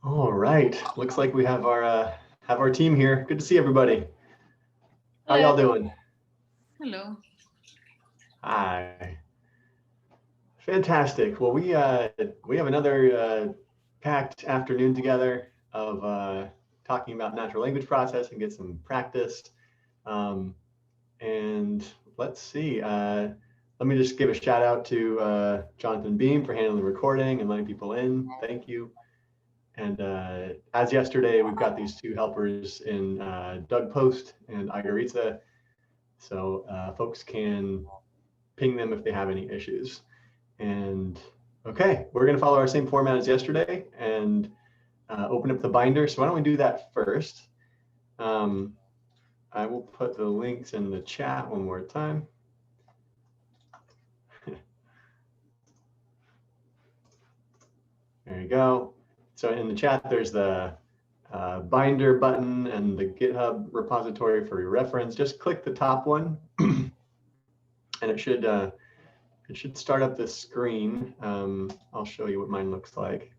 All right, looks like we have our team here. Good to see everybody. How y'all doing? Hello. Hi. Fantastic. Well, we have another packed afternoon together of talking about natural language processing, get some practice. Um, and let's see. Let me just give a shout out to Jonathan Beam for handling the recording and letting people in. Thank you. And as yesterday, we've got these two helpers in Doug Post and Igaritza. So folks can ping them if they have any issues. And okay, we're going to follow our same format as yesterday and open up the binder. So why don't we do that first? I will put the links in the chat one more time. There you go. So in the chat, there's the binder button and the GitHub repository for your reference. Just click the top one, and it should start up this screen. I'll show you what mine looks like.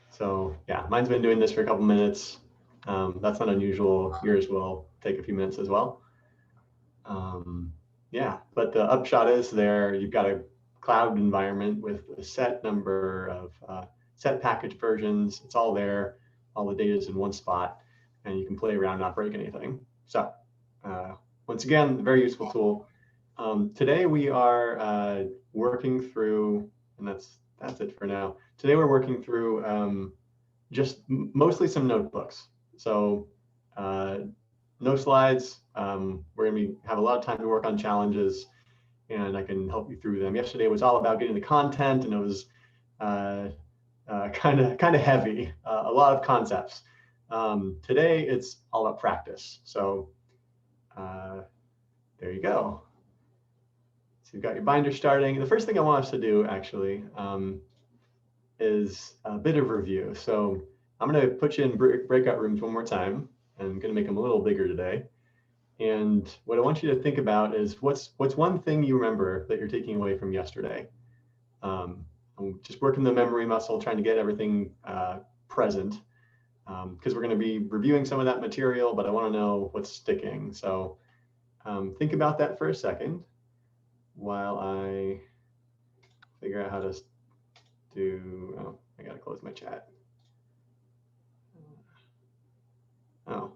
So yeah, mine's been doing this for a couple minutes. That's not unusual. Yours will take a few minutes as well. Yeah, but the upshot is there, you've got a cloud environment with a set number of set package versions. It's all there. All the data is in one spot, and you can play around, not break anything. So once again, a very useful tool. Today we are working through, and that's it for now. Today we're working through just mostly some notebooks. So no slides. We're going to have a lot of time to work on challenges, and I can help you through them. Yesterday was all about getting the content, and it was kind of heavy, a lot of concepts. Today it's all about practice. So there you go. So you've got your binder starting. The first thing I want us to do actually is a bit of review. So I'm going to put you in breakout rooms one more time. I'm going to make them a little bigger today. And what I want you to think about is what's one thing you remember that you're taking away from yesterday? I'm just working the memory muscle, trying to get everything present, because we're going to be reviewing some of that material, but I want to know what's sticking. So think about that for a second while I figure out how to do, oh, I got to close my chat. Oh.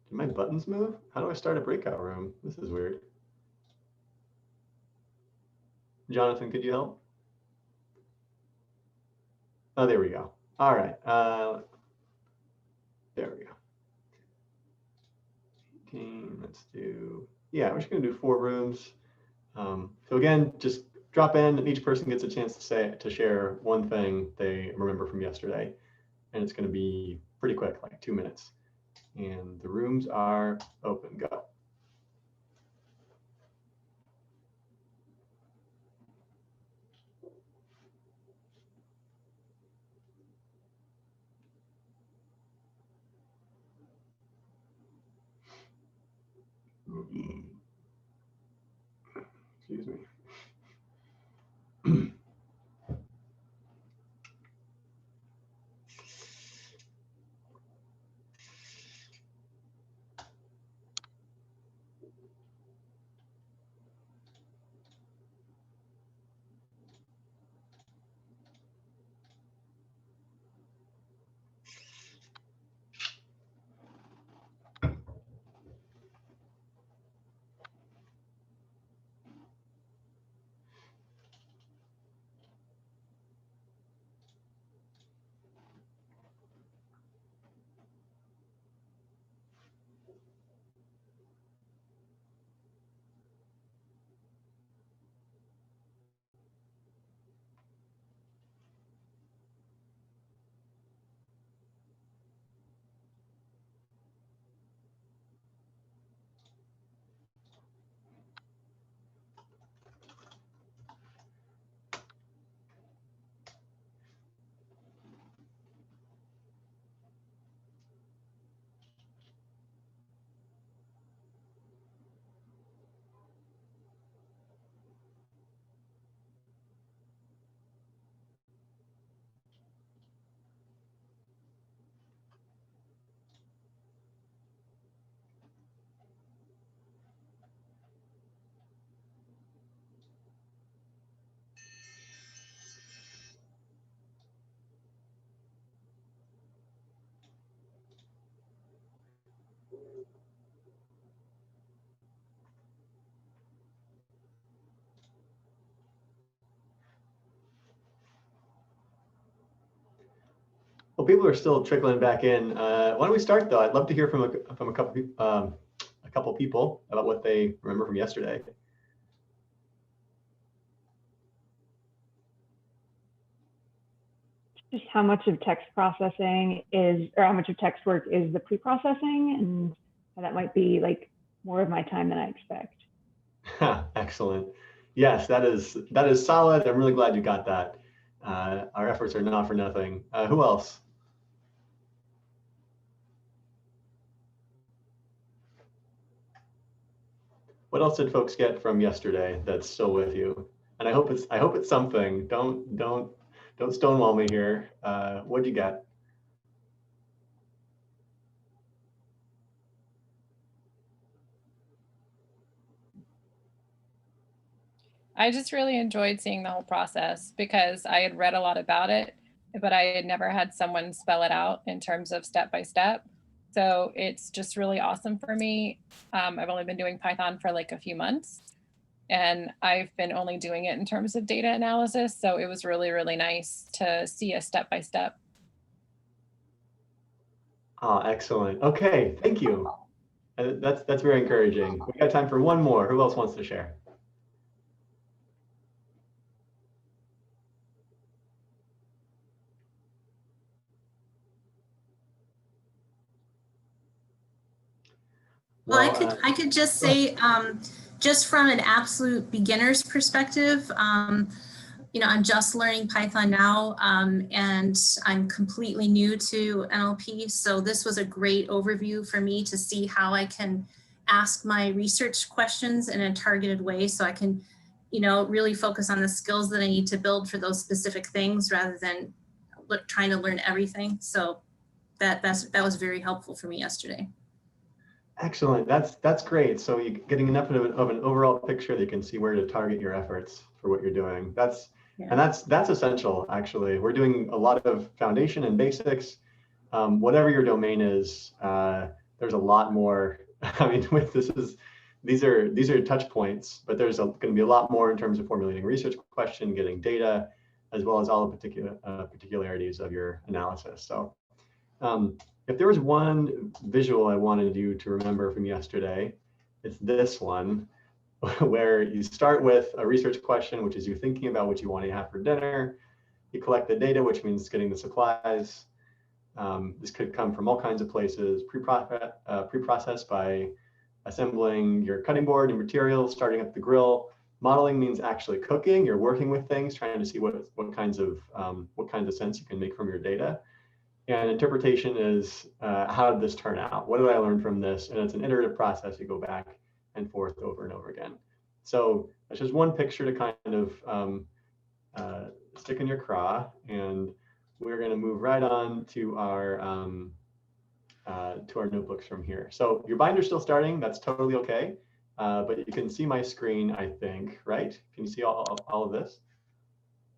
Did my buttons move? How do I start a breakout room? This is weird. Jonathan, could you help? Oh, there we go. All right. There we go. Let's do, yeah, we're just going to do 4 rooms. So again, just drop in, and each person gets a chance to share one thing they remember from yesterday. And it's going to be pretty quick, like 2 minutes. And the rooms are open. Go. Excuse me. Well, people are still trickling back in. Why don't we start though? I'd love to hear from a couple people about what they remember from yesterday. Just how much of text processing is, or how much of text work is the pre-processing, and how that might be like more of my time than I expect. Excellent. Yes, that is solid. I'm really glad you got that. Our efforts are not for nothing. Who else? What else did folks get from yesterday that's still with you? And I hope it's something. Don't stonewall me here. What'd you get? I just really enjoyed seeing the whole process because I had read a lot about it, but I had never had someone spell it out in terms of step by step. So it's just really awesome for me. I've only been doing Python for like a few months, and I've been only doing it in terms of data analysis. So it was really, really nice to see a step by step. Oh, excellent. Okay, thank you. That's very encouraging. We got time for one more. Who else wants to share? Well, I could just say, just from an absolute beginner's perspective, you know, I'm just learning Python now, and I'm completely new to NLP. So this was a great overview for me to see how I can ask my research questions in a targeted way, so I can, you know, really focus on the skills that I need to build for those specific things rather than trying to learn everything. So that was very helpful for me yesterday. Excellent. That's great. So you're getting enough of an overall picture that you can see where to target your efforts for what you're doing. And that's essential, actually. We're doing a lot of foundation and basics. Whatever your domain is, there's a lot more. I mean, these are touch points, but there's going to be a lot more in terms of formulating research question, getting data, as well as all the particularities of your analysis. So if there was one visual I wanted you to remember from yesterday, it's this one, where you start with a research question, which is you thinking about what you want to have for dinner. You collect the data, which means getting the supplies. This could come from all kinds of places. Pre-process by assembling your cutting board and materials, starting up the grill. Modeling means actually cooking. You're working with things, trying to see what kinds of sense you can make from your data. And interpretation is how did this turn out? What did I learn from this? And it's an iterative process. You go back and forth over and over again. So that's just one picture to kind of stick in your craw. And we're going to move right on to our notebooks from here. So your binder's still starting. That's totally okay. But you can see my screen, I think, right? Can you see all of this?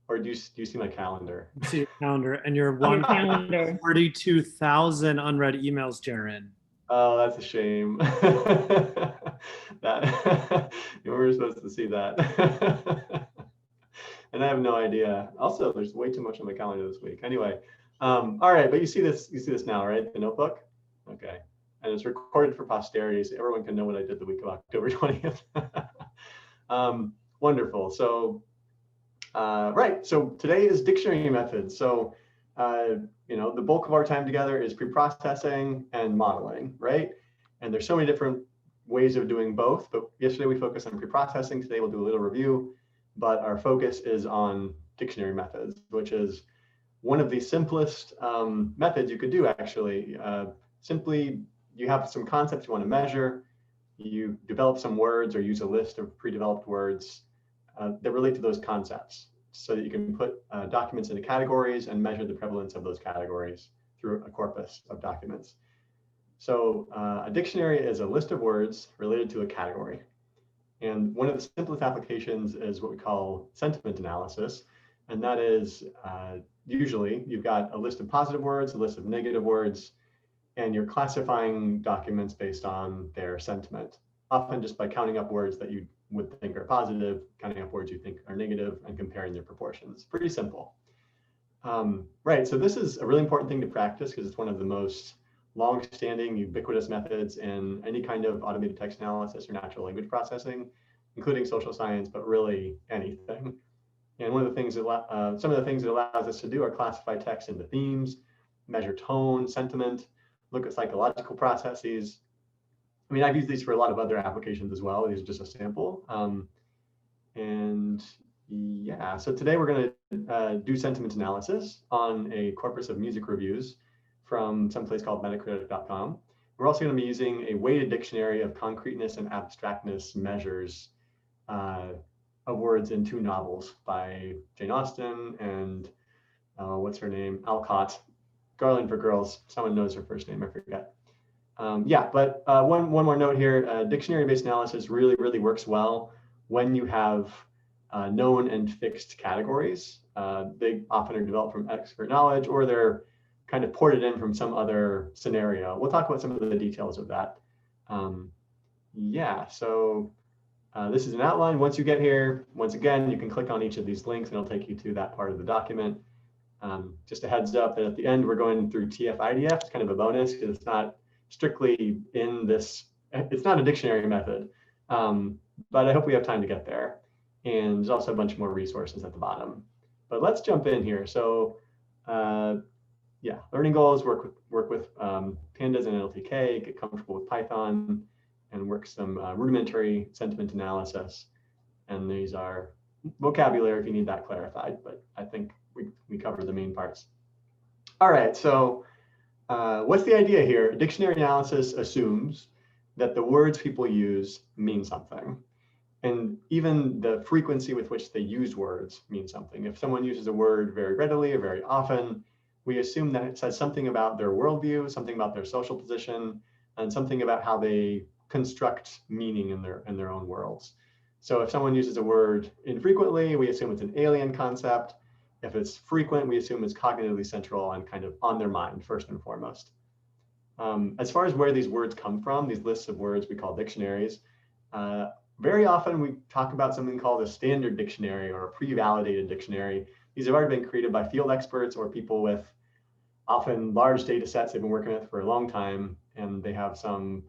Or do you see my calendar? I see your calendar and your 142,000 unread emails, Jaren. Oh, that's a shame. You were supposed to see that. And I have no idea. Also, there's way too much on my calendar this week. Anyway, all right, but you see this now, right? The notebook? Okay. And it's recorded for posterity, so everyone can know what I did the week of October 20th. Wonderful. So right, so today is dictionary methods. So, you know, the bulk of our time together is pre-processing and modeling, right? And there's so many different ways of doing both, but yesterday we focused on pre-processing. Today we'll do a little review, but our focus is on dictionary methods, which is one of the simplest methods you could do, actually. Simply, you have some concepts you want to measure, you develop some words or use a list of pre-developed words that relate to those concepts, so that you can put documents into categories and measure the prevalence of those categories through a corpus of documents. So a dictionary is a list of words related to a category. And one of the simplest applications is what we call sentiment analysis. And that is usually you've got a list of positive words, a list of negative words, and you're classifying documents based on their sentiment, often just by counting up words that you would think are positive, counting up words you think are negative, and comparing their proportions. Pretty simple. Right, so this is a really important thing to practice because it's one of the most long-standing ubiquitous methods in any kind of automated text analysis or natural language processing, including social science, but really anything. And one of the things that some of the things it allows us to do are classify text into themes, measure tone, sentiment, look at psychological processes. I mean, I've used these for a lot of other applications as well. These are just a sample. And yeah, so today we're going to do sentiment analysis on a corpus of music reviews from some place called metacritic.com. We're also going to be using a weighted dictionary of concreteness and abstractness measures of words in 2 novels by Jane Austen and what's her name? Alcott, Garland for Girls. Someone knows her first name, I forget. Yeah, but one more note here, dictionary-based analysis really works well when you have known and fixed categories. They often are developed from expert knowledge or they're kind of ported in from some other scenario. We'll talk about some of the details of that. Yeah, so this is an outline. Once you get here, once again, you can click on each of these links and it'll take you to that part of the document. Just a heads up that at the end, we're going through TF-IDF. It's kind of a bonus because it's not strictly in this, it's not a dictionary method, but I hope we have time to get there. And there's also a bunch more resources at the bottom. But let's jump in here. So yeah, learning goals, work with pandas and LTK, get comfortable with Python, and work some rudimentary sentiment analysis. And these are vocabulary if you need that clarified, but I think we covered the main parts. All right, so what's the idea here? Dictionary analysis assumes that the words people use mean something. And even the frequency with which they use words means something. If someone uses a word very readily or very often, we assume that it says something about their worldview, something about their social position, and something about how they construct meaning in their own worlds. So if someone uses a word infrequently, we assume it's an alien concept. If it's frequent, we assume it's cognitively central and kind of on their mind first and foremost. As far as where these words come from, these lists of words we call dictionaries, very often we talk about something called a standard dictionary or a pre-validated dictionary. These have already been created by field experts or people with often large data sets they've been working with for a long time, and they have some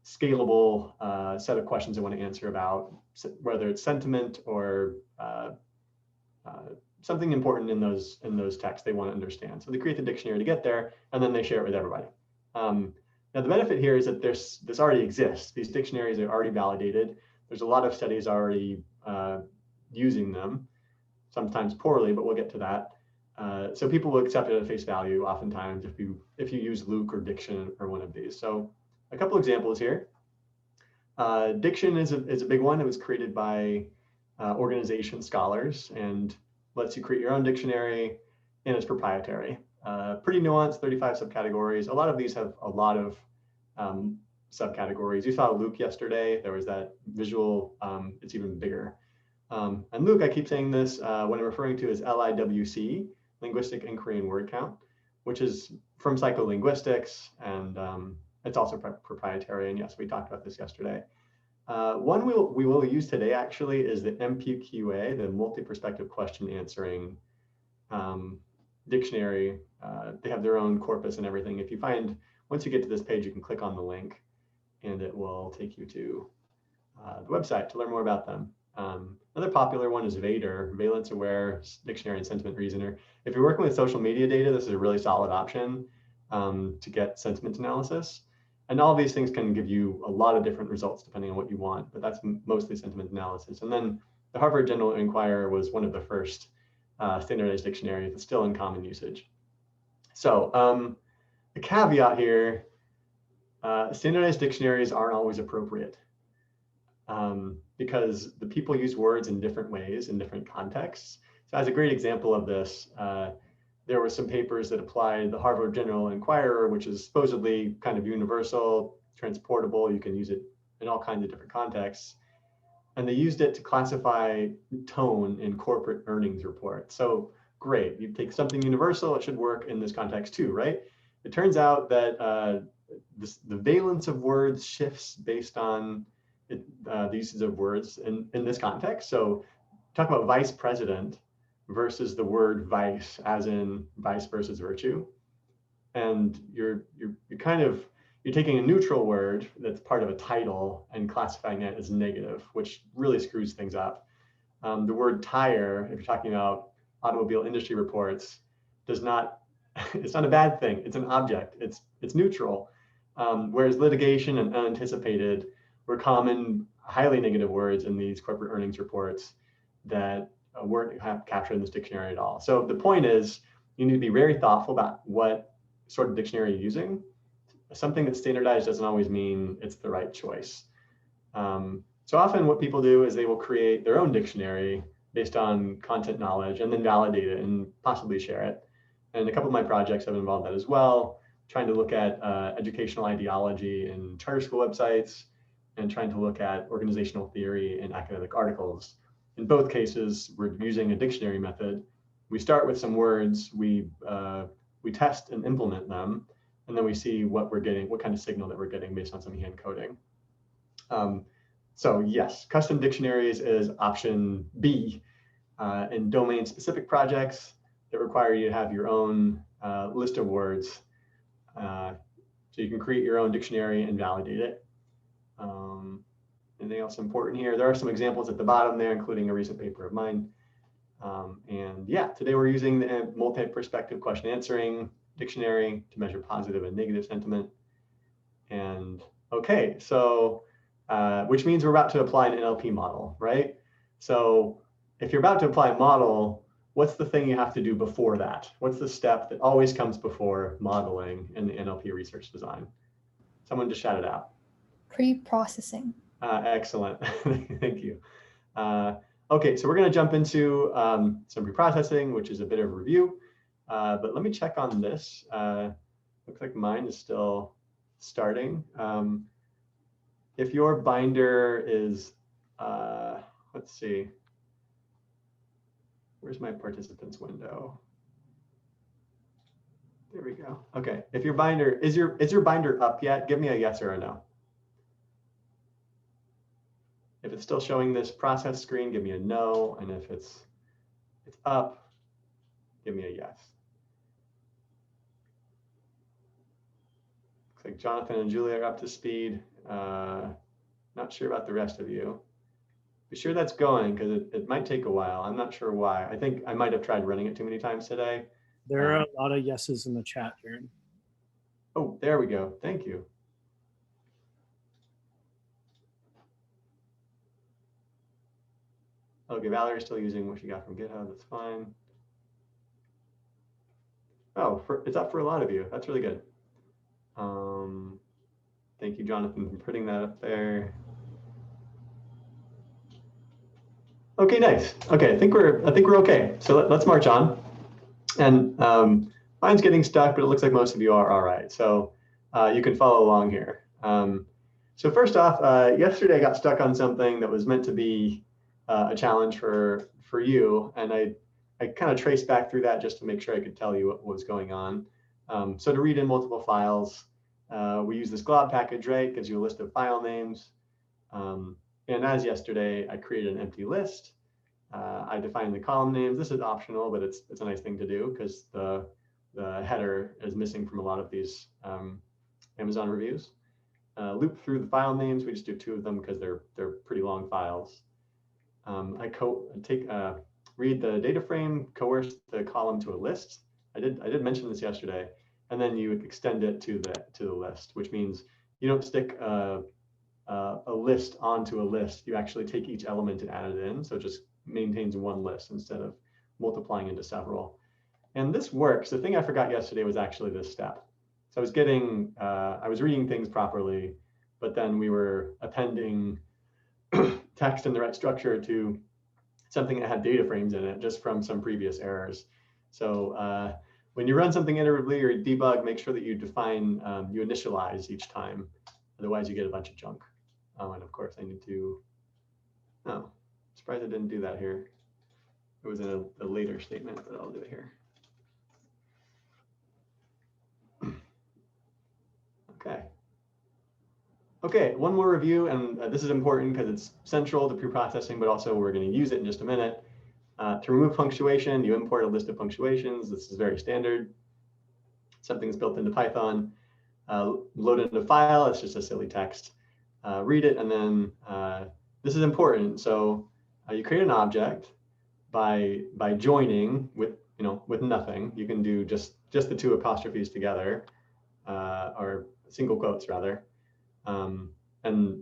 scalable set of questions they want to answer about whether it's sentiment or something important in those texts they want to understand. So they create the dictionary to get there, and then they share it with everybody. Now the benefit here is that this already exists. These dictionaries are already validated. There's a lot of studies already using them, sometimes poorly, but we'll get to that. So people will accept it at face value oftentimes if you use Luke or Diction or one of these. So a couple examples here. Diction is a big one. It was created by organization scholars and lets you create your own dictionary, and it's proprietary. Pretty nuanced, 35 subcategories. A lot of these have a lot of subcategories. You saw Luke yesterday. There was that visual, it's even bigger. And Luke, I keep saying this, what I'm referring to is LIWC, Linguistic Inquiry and Word Count, which is from psycholinguistics, and it's also proprietary. And yes, we talked about this yesterday. One we will use today actually is the MPQA, the Multi-Perspective Question Answering Dictionary. They have their own corpus and everything. If you find, once you get to this page, you can click on the link and it will take you to the website to learn more about them. Another popular one is Vader, Valence Aware Dictionary and Sentiment Reasoner. If you're working with social media data, this is a really solid option to get sentiment analysis. And all these things can give you a lot of different results depending on what you want, but that's mostly sentiment analysis. And then the Harvard General Inquirer was one of the first standardized dictionaries that's still in common usage. So the caveat here, standardized dictionaries aren't always appropriate because the people use words in different ways in different contexts. So as a great example of this, there were some papers that applied the Harvard General Inquirer, which is supposedly kind of universal, transportable. You can use it in all kinds of different contexts. And they used it to classify tone in corporate earnings reports. So great, you take something universal, it should work in this context too, right? It turns out that the valence of words shifts based on the uses of words in this context. So talk about vice president. versus the word vice, as in vice versus virtue. And you're taking a neutral word that's part of a title and classifying it as negative, which really screws things up. The word tire, if you're talking about automobile industry reports, it's not a bad thing. It's an object. It's neutral. Whereas litigation and unanticipated were common, highly negative words in these corporate earnings reports that weren't captured in this dictionary at all. So the point is, you need to be very thoughtful about what sort of dictionary you're using. Something that's standardized doesn't always mean it's the right choice. So often what people do is they will create their own dictionary based on content knowledge and then validate it and possibly share it. And a couple of my projects have involved that as well, trying to look at educational ideology in charter school websites and trying to look at organizational theory in academic articles. In both cases, we're using a dictionary method. We start with some words, we test and implement them, and then we see what we're getting, what kind of signal that we're getting based on some hand coding. So yes, custom dictionaries is option B. In domain-specific projects that require you to have your own list of words. So you can create your own dictionary and validate it. Anything else important here? There are some examples at the bottom there, including a recent paper of mine. And yeah, today we're using the multi-perspective question answering dictionary to measure positive and negative sentiment. And okay, so which means we're about to apply an NLP model, right? So if you're about to apply a model, what's the thing you have to do before that? What's the step that always comes before modeling in the NLP research design? Someone just shout it out. Pre-processing. Excellent. Thank you. Okay, so we're going to jump into some pre-processing, which is a bit of a review. But let me check on this. Looks like mine is still starting. If your binder is, let's see, where's my participants window? There we go. Okay, if your binder, is your binder up yet? Give me a yes or a no. If it's still showing this process screen, give me a no. And if it's up, give me a yes. Looks like Jonathan and Julia are up to speed. Not sure about the rest of you. Be sure that's going because it might take a while. I'm not sure why. I think I might have tried running it too many times today. There are a lot of yeses in the chat, Jaren. Oh, there we go. Thank you. Okay, Valerie's still using what she got from GitHub. That's fine. Oh, it's up for a lot of you. That's really good. Thank you, Jonathan, for putting that up there. Okay, nice. Okay, I think we're okay. So let's march on. And mine's getting stuck, but it looks like most of you are all right. So you can follow along here. So first off, yesterday I got stuck on something that was meant to be a challenge for you, and I kind of traced back through that just to make sure I could tell you what was going on. So to read in multiple files, we use this glob package, right? Gives you a list of file names. And as yesterday, I created an empty list. I defined the column names. This is optional, but it's a nice thing to do because the header is missing from a lot of these Amazon reviews. Loop through the file names. We just do 2 of them because they're pretty long files. I read the data frame, coerce the column to a list. I did mention this yesterday, and then you extend it to the list, which means you don't stick a list onto a list. You actually take each element and add it in, so it just maintains one list instead of multiplying into several. And this works. The thing I forgot yesterday was actually this step. So I was reading things properly, but then we were appending text in the right structure to something that had data frames in it just from some previous errors. So when you run something iteratively or debug, make sure that you define, you initialize each time. Otherwise you get a bunch of junk. And of course I need to, oh, surprised I didn't do that here. It was in a later statement, but I'll do it here. Okay. Okay, one more review, and this is important because it's central to pre-processing, but also we're going to use it in just a minute. To remove punctuation, you import a list of punctuations. This is very standard. Something's built into Python. Load it into a file. It's just a silly text. Read it, and then this is important. So you create an object by joining with with nothing. You can do just the two apostrophes together, or single quotes rather, and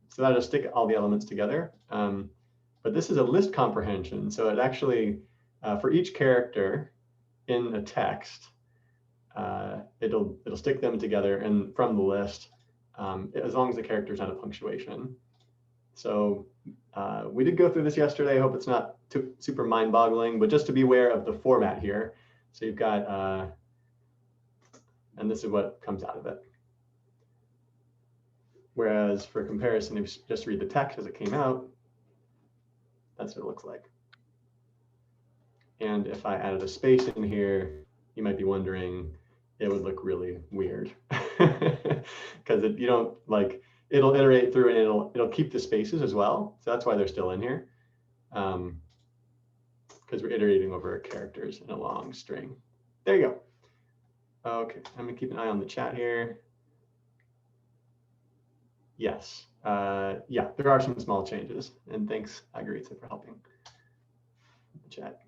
so that'll stick all the elements together. But this is a list comprehension, so it actually for each character in a text, it'll stick them together and from the list, as long as the character's not a punctuation. So we did go through this yesterday. I hope it's not too super mind-boggling, but just to be aware of the format here. So you've got, and this is what comes out of it. Whereas for comparison, if you just read the text as it came out, that's what it looks like. And if I added a space in here, you might be wondering, it would look really weird because you don't like, it'll iterate through and it'll keep the spaces as well. So that's why they're still in here, because we're iterating over characters in a long string. There you go. Okay, I'm gonna keep an eye on the chat here. Yes, yeah, there are some small changes, and thanks, Agarita, for helping the chat.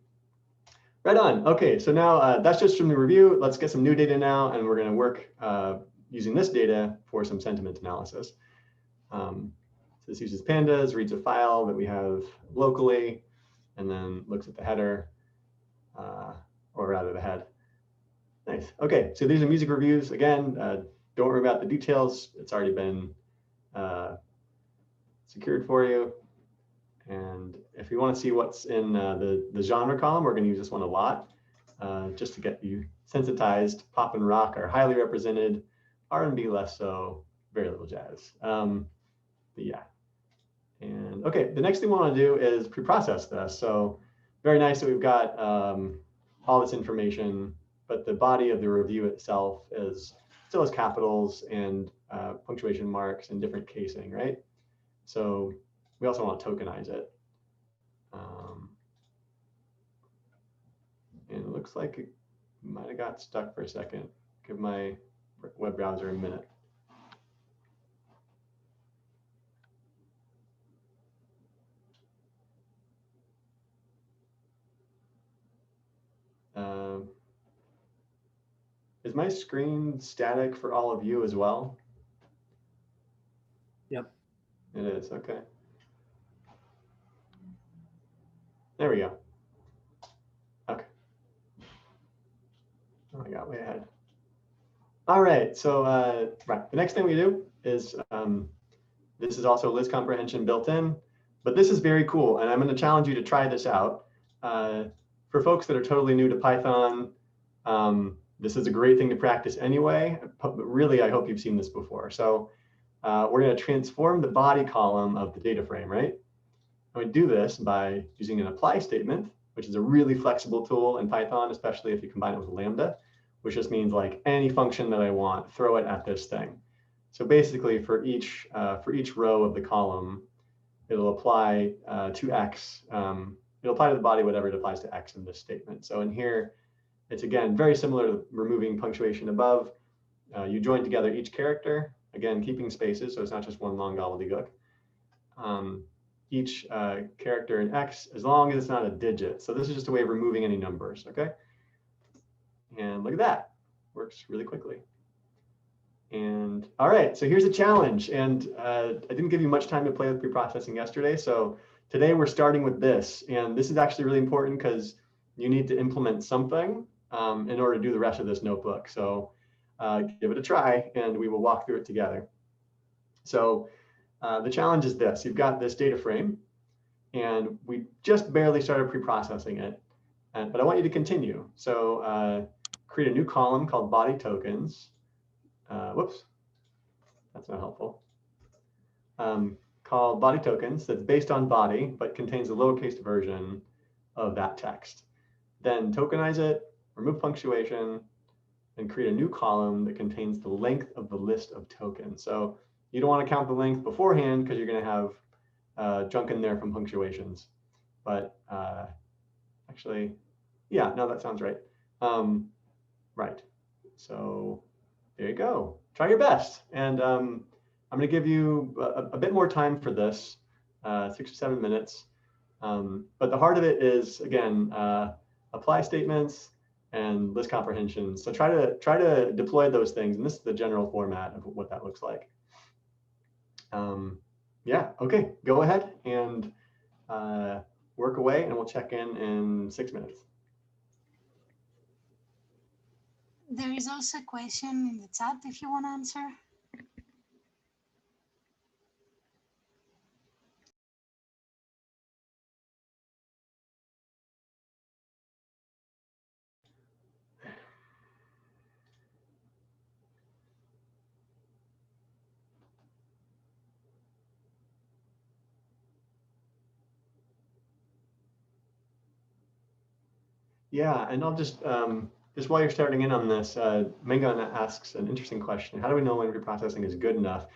Right on. Okay, so now that's just from the review. Let's get some new data now, and we're going to work using this data for some sentiment analysis. So this uses pandas, reads a file that we have locally, and then looks at the header, or rather the head. Nice. Okay, so these are music reviews. Again, don't worry about the details. It's already been secured for you. And if you want to see what's in the genre column, we're going to use this one a lot, just to get you sensitized. Pop and rock are highly represented, R&B less so, very little jazz. But yeah. And okay, the next thing we want to do is pre-process this. So very nice that we've got all this information, but the body of the review itself still has capitals and punctuation marks and different casing, right? So we also want to tokenize it. And it looks like it might have got stuck for a second. Give my web browser a minute. Is my screen static for all of you as well? Yep. It is, okay. There we go. Okay. Oh, I got way ahead. All right, so right, the next thing we do is, this is also list comprehension built in, but this is very cool, and I'm going to challenge you to try this out. For folks that are totally new to Python, this is a great thing to practice anyway, but really I hope you've seen this before. So we're going to transform the body column of the data frame, right? And we do this by using an apply statement, which is a really flexible tool in Python, especially if you combine it with Lambda, which just means like any function that I want, throw it at this thing. So basically for each row of the column, it'll apply to X. It'll apply to the body whatever it applies to X in this statement. So in here, it's again very similar to removing punctuation above. You join together each character, again keeping spaces, so it's not just one long gobbledygook. Each character in X, as long as it's not a digit. So this is just a way of removing any numbers, okay? And look at that, works really quickly. And all right, so here's a challenge. And I didn't give you much time to play with preprocessing yesterday. So today we're starting with this. And this is actually really important because you need to implement something in order to do the rest of this notebook. So give it a try and we will walk through it together. So the challenge is this: you've got this data frame and we just barely started preprocessing it, but I want you to continue. So create a new column called body tokens. Whoops, that's not helpful. Called body tokens, that's based on body, but contains a lowercase version of that text. Then tokenize it, remove punctuation, and create a new column that contains the length of the list of tokens. So you don't want to count the length beforehand because you're going to have junk in there from punctuations. But actually, yeah, no, that sounds right. Right. So there you go. Try your best. And I'm going to give you a bit more time for this, 6 or 7 minutes. But the heart of it is, again, apply statements and list comprehension. So try to deploy those things. And this is the general format of what that looks like. Yeah, okay, go ahead and work away, and we'll check in 6 minutes. There is also a question in the chat if you want to answer. Yeah, and I'll just while you're starting in on this, Mengan asks an interesting question. How do we know when preprocessing is good enough?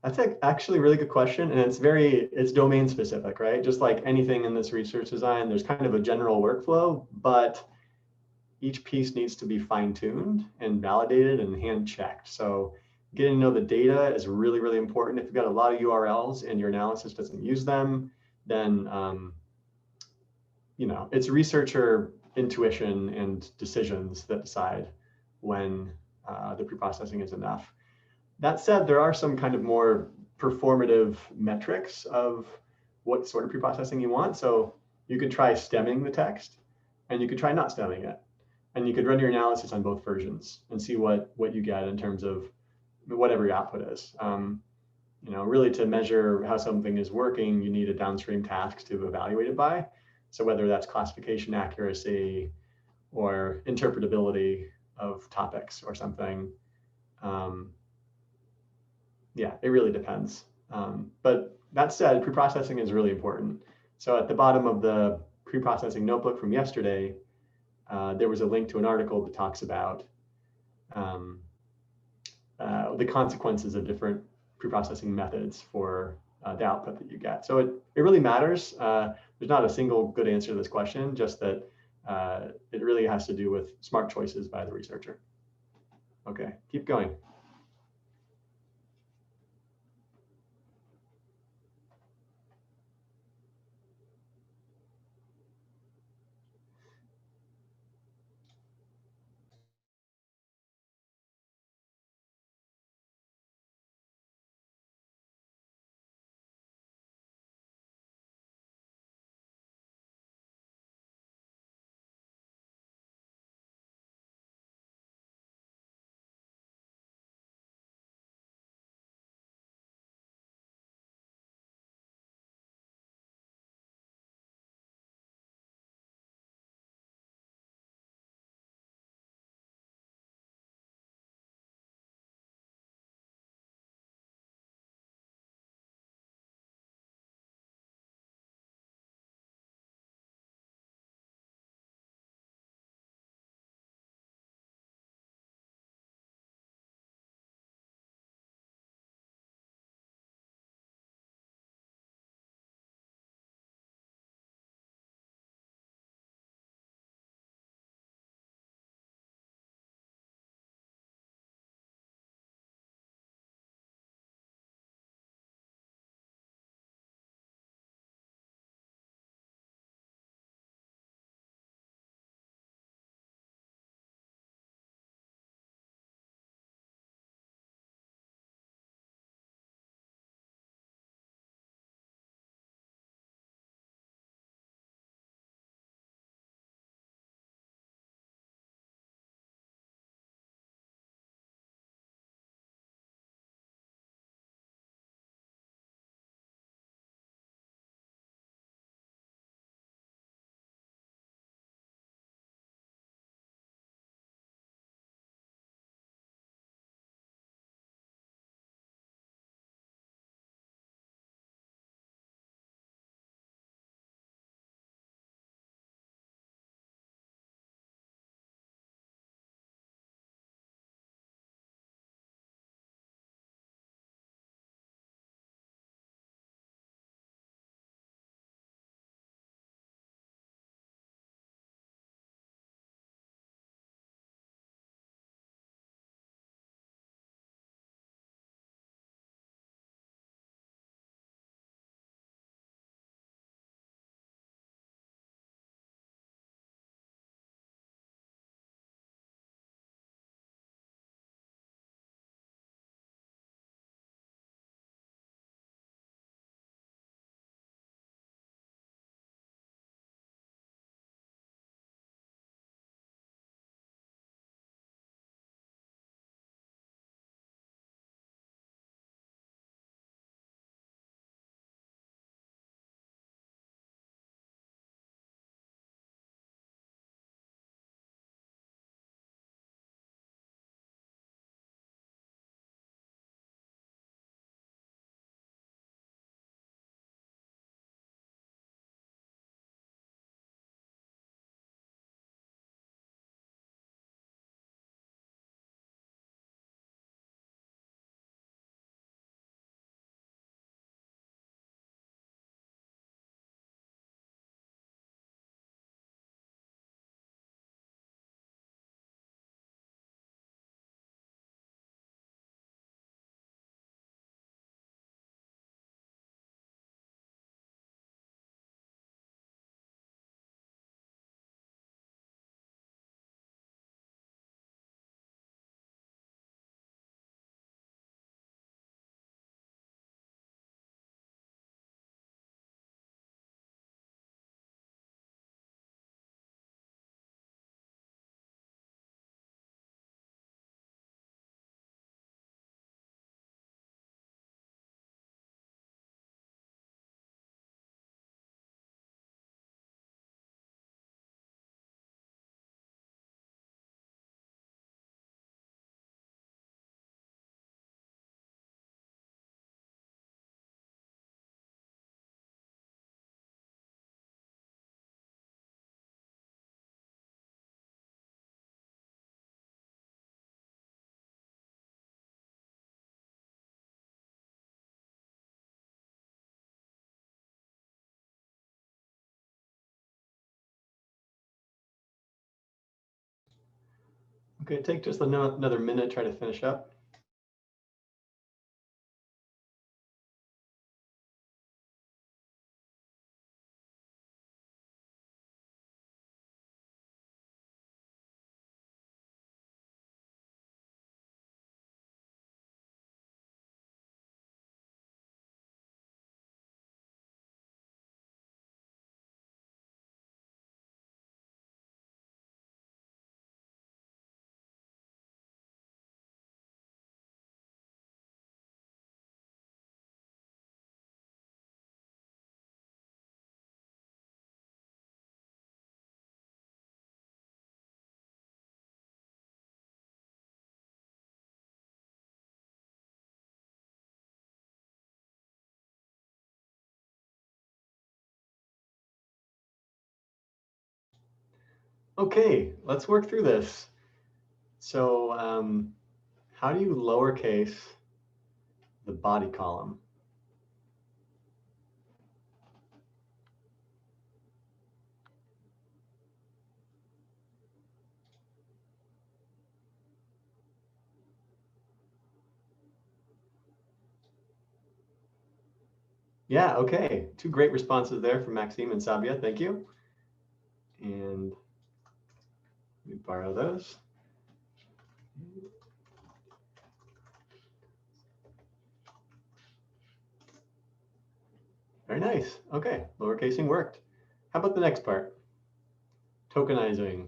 That's actually a really good question, and it's domain specific, right? Just like anything in this research design, there's kind of a general workflow, but each piece needs to be fine-tuned and validated and hand-checked. So getting to know the data is really, really important. If you've got a lot of URLs and your analysis doesn't use them, then it's researcher intuition and decisions that decide when the preprocessing is enough. That said, there are some kind of more performative metrics of what sort of preprocessing you want. So you could try stemming the text, and you could try not stemming it. And you could run your analysis on both versions and see what you get in terms of whatever your output is. Really to measure how something is working, you need a downstream task to evaluate it by. So whether that's classification accuracy or interpretability of topics or something, yeah, it really depends. But that said, preprocessing is really important. So at the bottom of the preprocessing notebook from yesterday, there was a link to an article that talks about the consequences of different preprocessing methods for the output that you get. So it really matters. There's not a single good answer to this question, just that it really has to do with smart choices by the researcher. Okay, keep going. Okay, take just another minute, try to finish up. Okay, let's work through this. So how do you lowercase the body column? Yeah, okay. Two great responses there from Maxime and Sabia. Thank you. And we borrow those. Very nice. Okay, lowercasing worked. How about the next part? Tokenizing.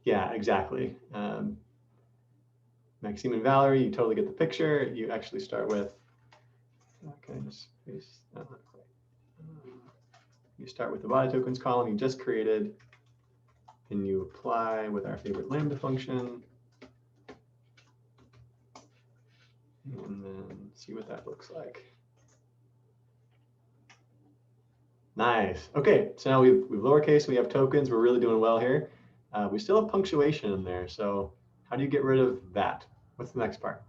Yeah, exactly. Maxime and Valerie, you totally get the picture. You actually start with, okay, just paste, not quite. You start with the body tokens column you just created, and you apply with our favorite lambda function, and then see what that looks like. Nice. Okay, so now we've lowercase, we have tokens. We're really doing well here. We still have punctuation in there. So how do you get rid of that? What's the next part?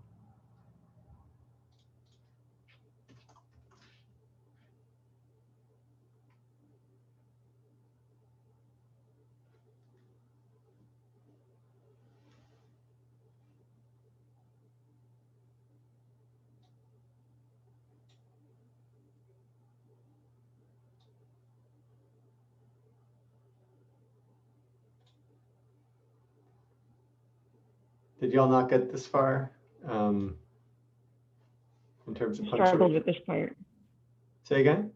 Did y'all not get this far in terms of punctuation? Struggled with this part. Say again?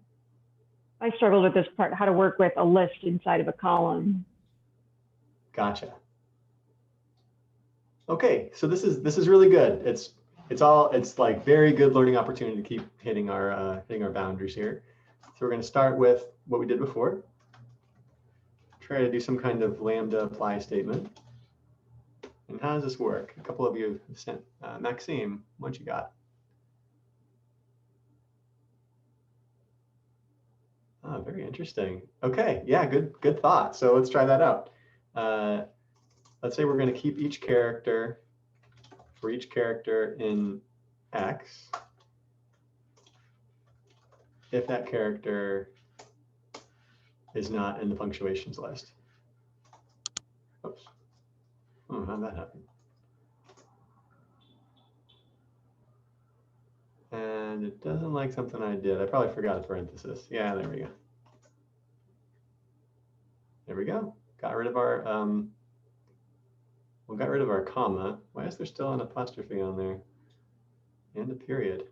I struggled with this part, how to work with a list inside of a column. Gotcha. Okay, so this is really good. It's like very good learning opportunity to keep hitting our boundaries here. So we're going to start with what we did before. Try to do some kind of lambda apply statement. And how does this work? A couple of you sent Maxime, what you got? Oh, very interesting. Okay, yeah, good thought. So let's try that out. Let's say we're going to keep each character for each character in X if that character is not in the punctuations list. Oops. Oh, how'd that happen? And it doesn't like something I did. I probably forgot a parenthesis. Yeah, there we go. There we go. Got rid of our we got rid of our comma. Why is there still an apostrophe on there? And a period.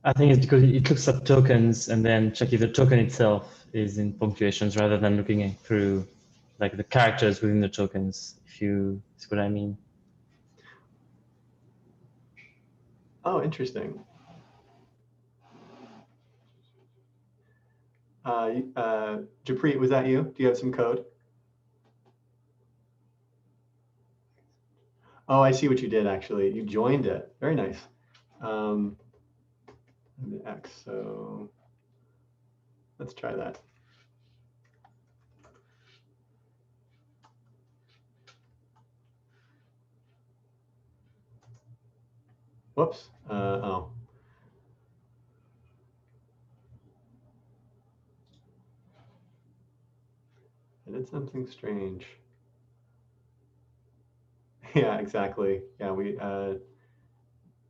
I think it's because it looks up tokens and then check if the token itself is in punctuations rather than looking through like the characters within the tokens, if you see what I mean. Oh, interesting. Japreet, was that you? Do you have some code? Oh, I see what you did actually. You joined it. Very nice. X, so let's try that. whoops. Oh. I did something strange. Yeah, exactly. Yeah,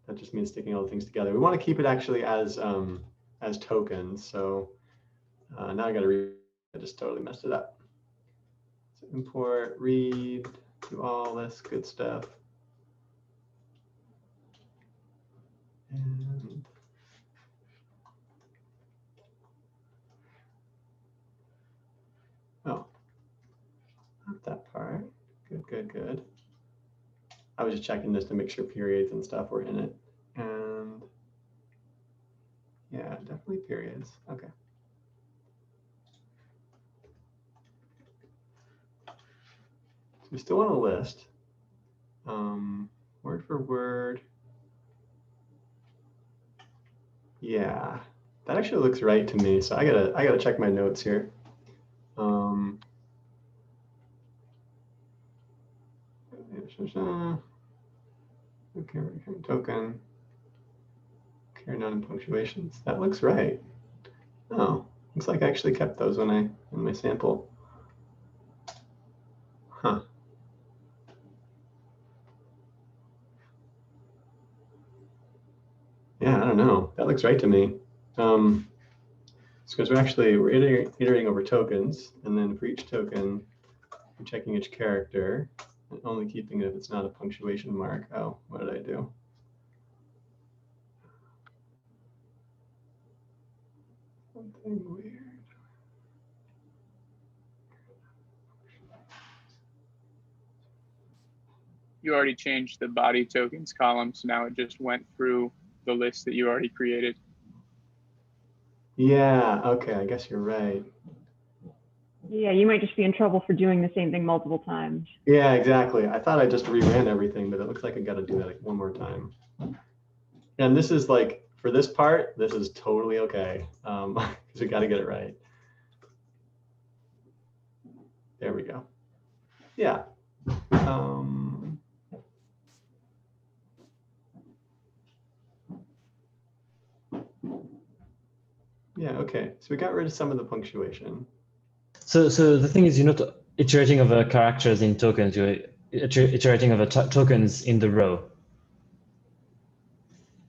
that just means sticking all the things together. We want to keep it actually as tokens. So now I got to read. I just totally messed it up. So import, read, do all this good stuff. And oh, not that part. Good, good, good. I was just checking this to make sure periods and stuff were in it. And yeah, definitely periods. Okay. So we still want a list. Word for word. Yeah, that actually looks right to me. So I gotta check my notes here. Okay, return token. Carry on in punctuations. That looks right. Oh, looks like I actually kept those when in my sample. Huh. Yeah, I don't know. That looks right to me. It's because we're iterating over tokens, and then for each token, I'm checking each character and only keeping it if it's not a punctuation mark. Oh, what did I do? Something weird. You already changed the body tokens column, so now it just went through the list that you already created. Yeah, okay, I guess you're right. Yeah, you might just be in trouble for doing the same thing multiple times. Yeah, exactly. I thought I just reran everything, but it looks like I got to do that like one more time. And this is like, for this part, this is totally okay, because we got to get it right. There we go. Yeah. Yeah, okay. So we got rid of some of the punctuation. So the thing is, you're not iterating over characters in tokens, you're iterating over tokens in the row.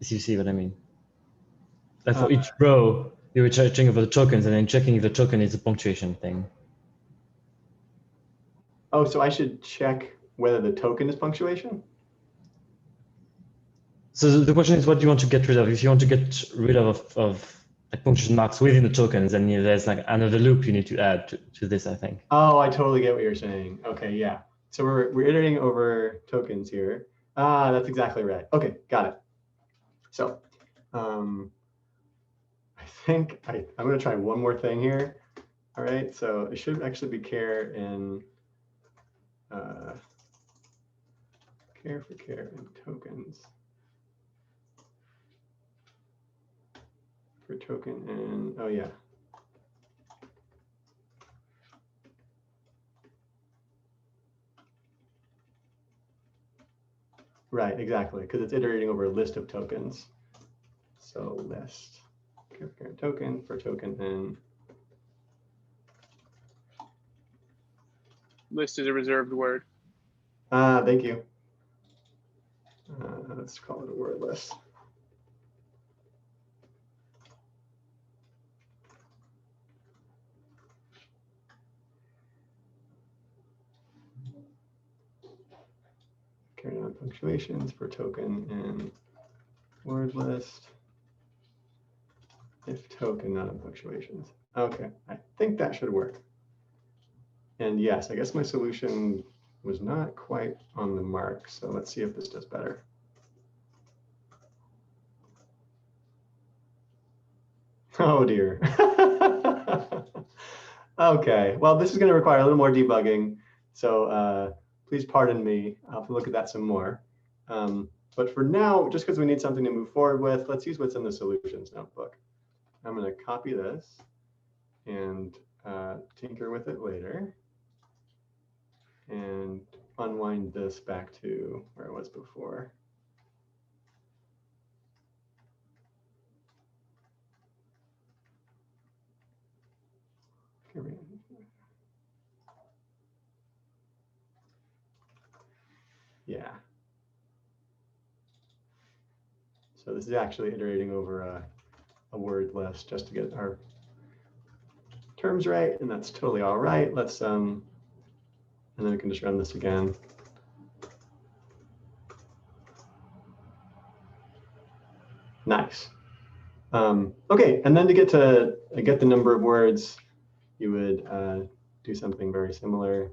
If you see what I mean. Like for each row, you're iterating over the tokens and then checking if the token is a punctuation thing. Oh, so I should check whether the token is punctuation? So the question is, what do you want to get rid of? If you want to get rid of like punctuation marks within the tokens, then there's like another loop you need to add to this, I think. Oh, I totally get what you're saying. Okay, yeah. So we're iterating over tokens here. Ah, that's exactly right. Okay, got it. So I think I'm going to try one more thing here. All right, so it should actually be care in care and tokens. For token and, oh yeah. Right, exactly, because it's iterating over a list of tokens. So list, care token for token and. List is a reserved word. Ah, thank you. Let's call it a word list. Carry on punctuations for token and word list. If token, not in punctuations. Okay, I think that should work. And yes, I guess my solution was not quite on the mark. So let's see if this does better. Oh dear. Okay, well, this is going to require a little more debugging. So please pardon me. I'll have to look at that some more. But for now, just because we need something to move forward with, let's use what's in the solutions notebook. I'm going to copy this and tinker with it later. And unwind this back to where it was before. Yeah. So this is actually iterating over a word list just to get our terms right, and that's totally all right. Let's and then we can just run this again. Nice. Okay, and then to get the number of words, you would do something very similar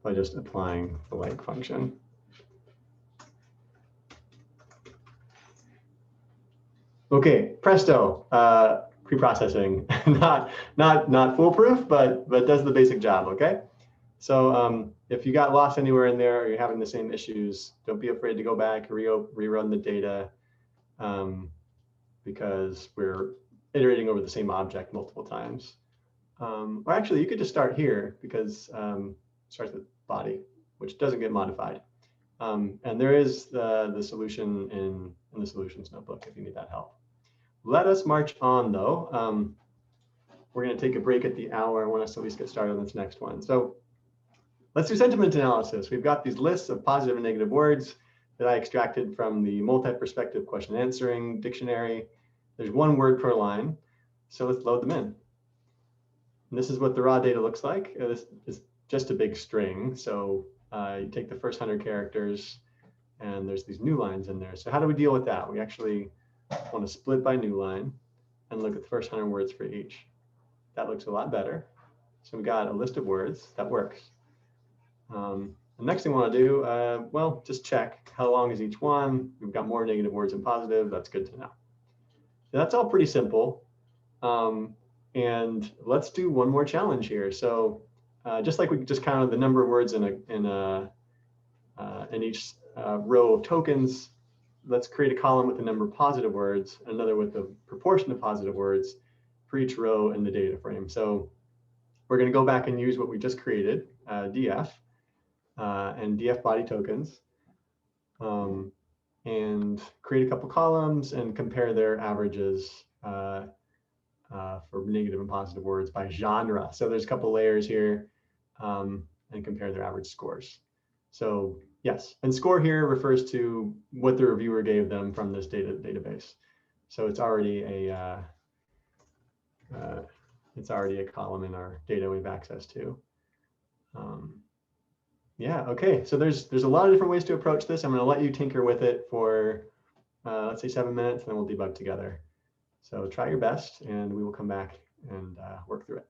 by just applying the like function. Okay, presto, pre-processing, not foolproof, but does the basic job. Okay, so if you got lost anywhere in there or you're having the same issues, don't be afraid to go back and rerun the data, because we're iterating over the same object multiple times. Or actually, you could just start here because it starts with body, which doesn't get modified. And there is the solution in the solutions notebook if you need that help. Let us march on though. We're going to take a break at the hour. I want us to at least get started on this next one. So let's do sentiment analysis. We've got these lists of positive and negative words that I extracted from the multi-perspective question answering dictionary. There's one word per line. So let's load them in. And this is what the raw data looks like. This is just a big string. So you take the first 100 characters and there's these new lines in there. So how do we deal with that? We actually want to split by new line and look at the first 100 words for each. That looks a lot better. So we got a list of words that works. The next thing we want to do, well, just check how long is each one. We've got more negative words than positive. That's good to know. So that's all pretty simple. And let's do one more challenge here. So just like we just counted the number of words in each row of tokens, let's create a column with the number of positive words, another with the proportion of positive words for each row in the data frame. So we're going to go back and use what we just created, df, and df body tokens, and create a couple columns and compare their averages for negative and positive words by genre. So there's a couple layers here, and compare their average scores. So yes, and score here refers to what the reviewer gave them from this database. So it's already a column in our data we have access to. Yeah, okay. So there's a lot of different ways to approach this. I'm going to let you tinker with it for let's say 7 minutes, and then we'll debug together. So try your best, and we will come back and work through it.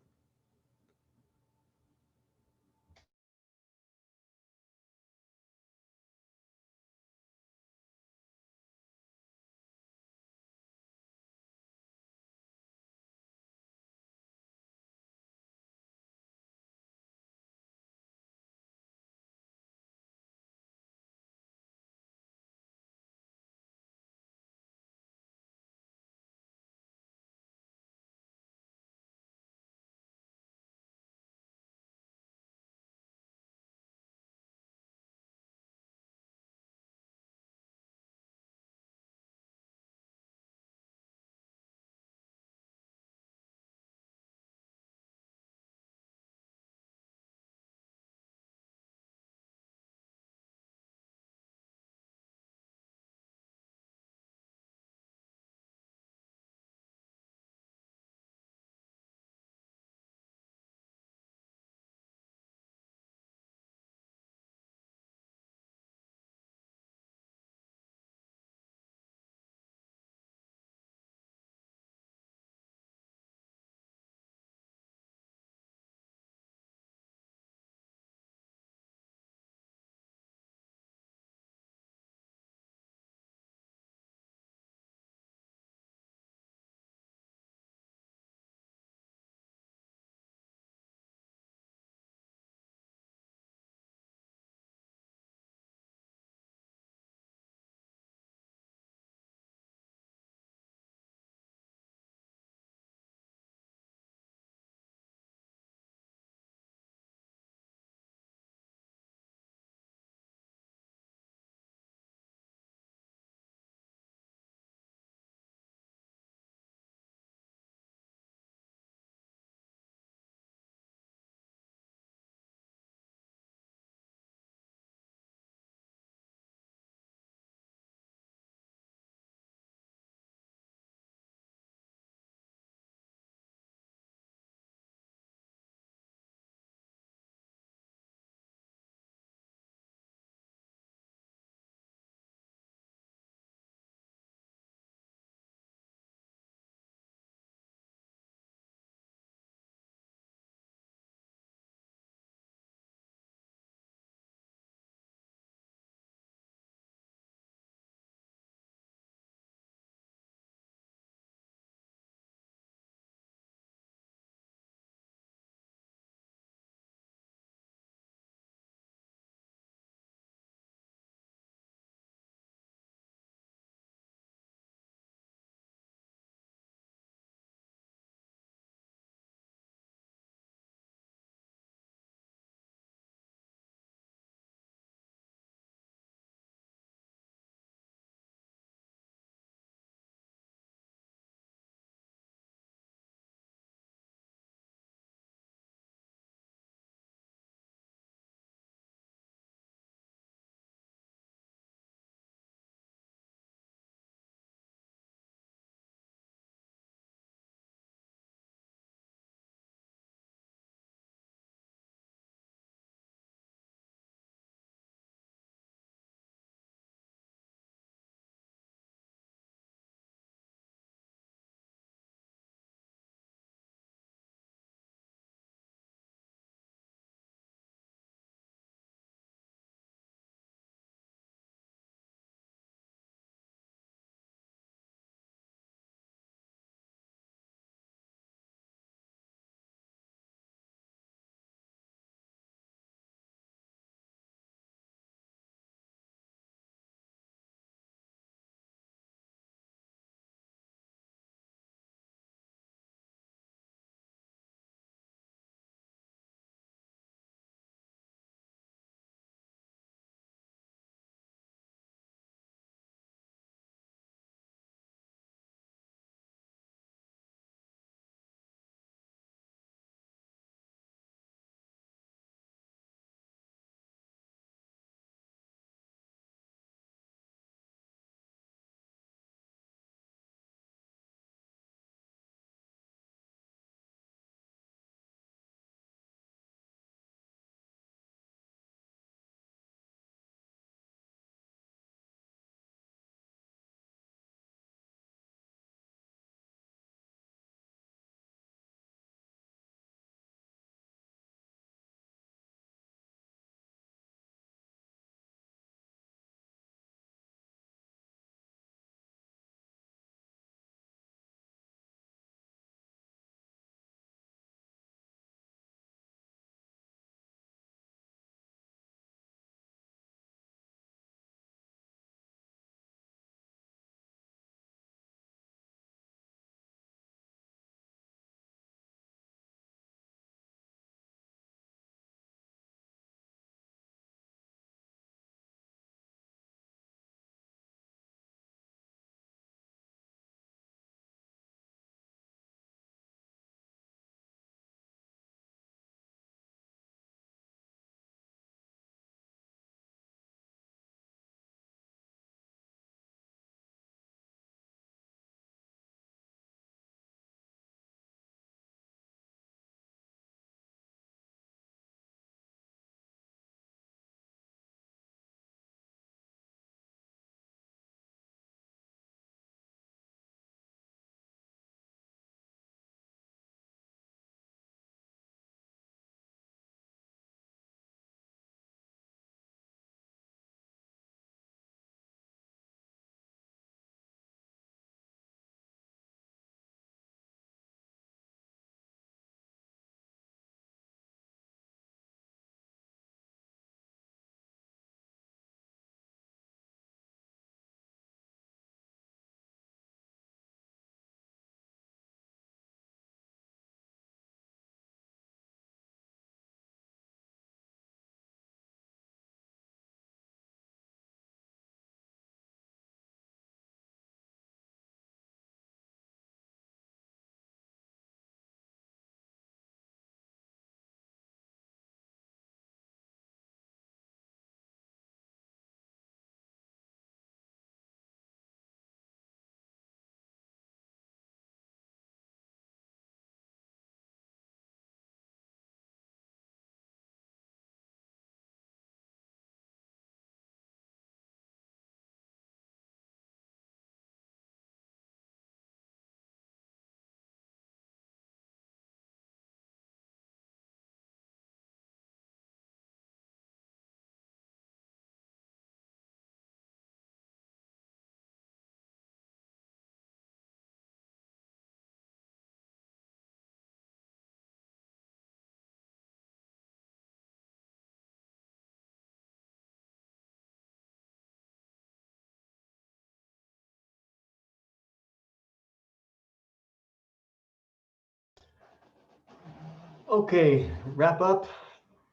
Okay, wrap up.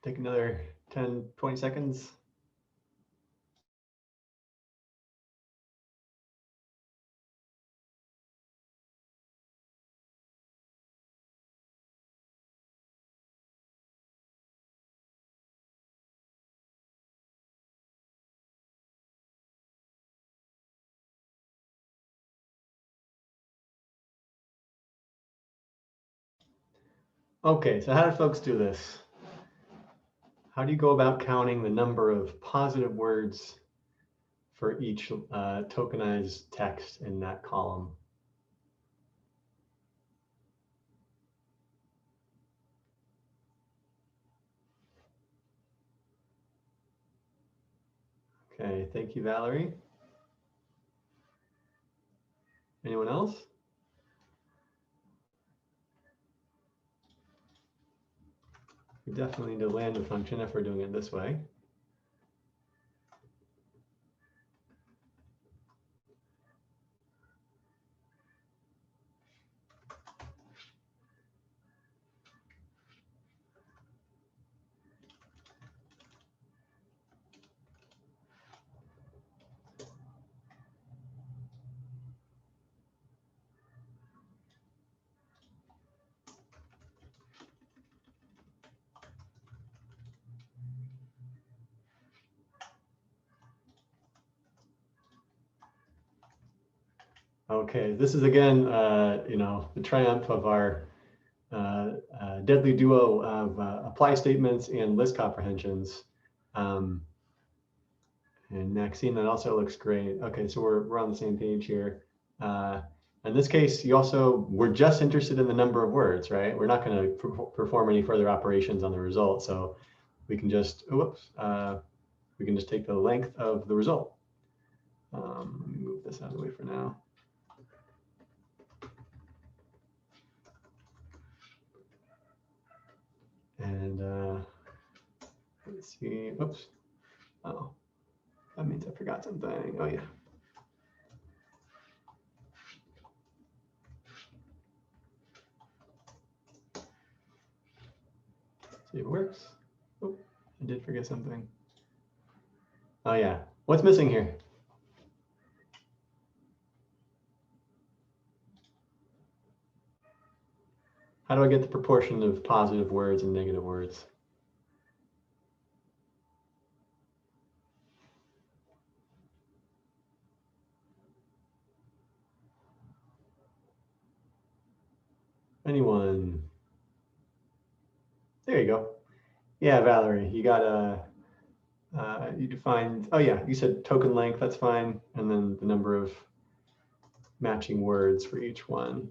Take another 10, 20 seconds. Okay, so how do folks do this? How do you go about counting the number of positive words for each tokenized text in that column? Okay, thank you, Valerie. Anyone else? We definitely need to land a function if we're doing it this way. Okay, this is again, the triumph of our deadly duo of apply statements and list comprehensions. And Maxine, that also looks great. Okay, so we're on the same page here. In this case, we're just interested in the number of words, right? We're not going to perform any further operations on the result. So we can just, we can just take the length of the result. Let me move this out of the way for now. And let's see, oops. Oh, that means I forgot something. Oh yeah. See if it works. Oh, I did forget something. Oh yeah, what's missing here? How do I get the proportion of positive words and negative words? Anyone? There you go. Yeah, Valerie, you got you defined, oh yeah, you said token length, that's fine. And then the number of matching words for each one.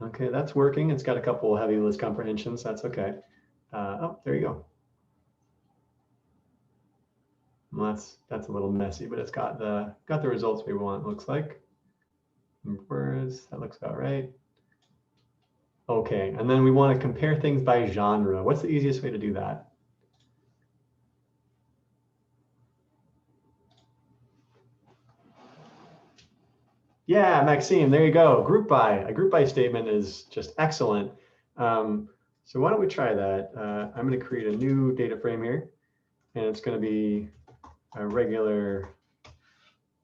Okay, that's working. It's got a couple heavy list comprehensions. That's okay. Oh, there you go. Well, that's a little messy, but it's got the results we want. It looks like words. That looks about right. Okay, and then we want to compare things by genre. What's the easiest way to do that? Yeah, Maxime, there you go. Group by. A group by statement is just excellent. So why don't we try that? I'm going to create a new data frame here, and it's going to be a regular,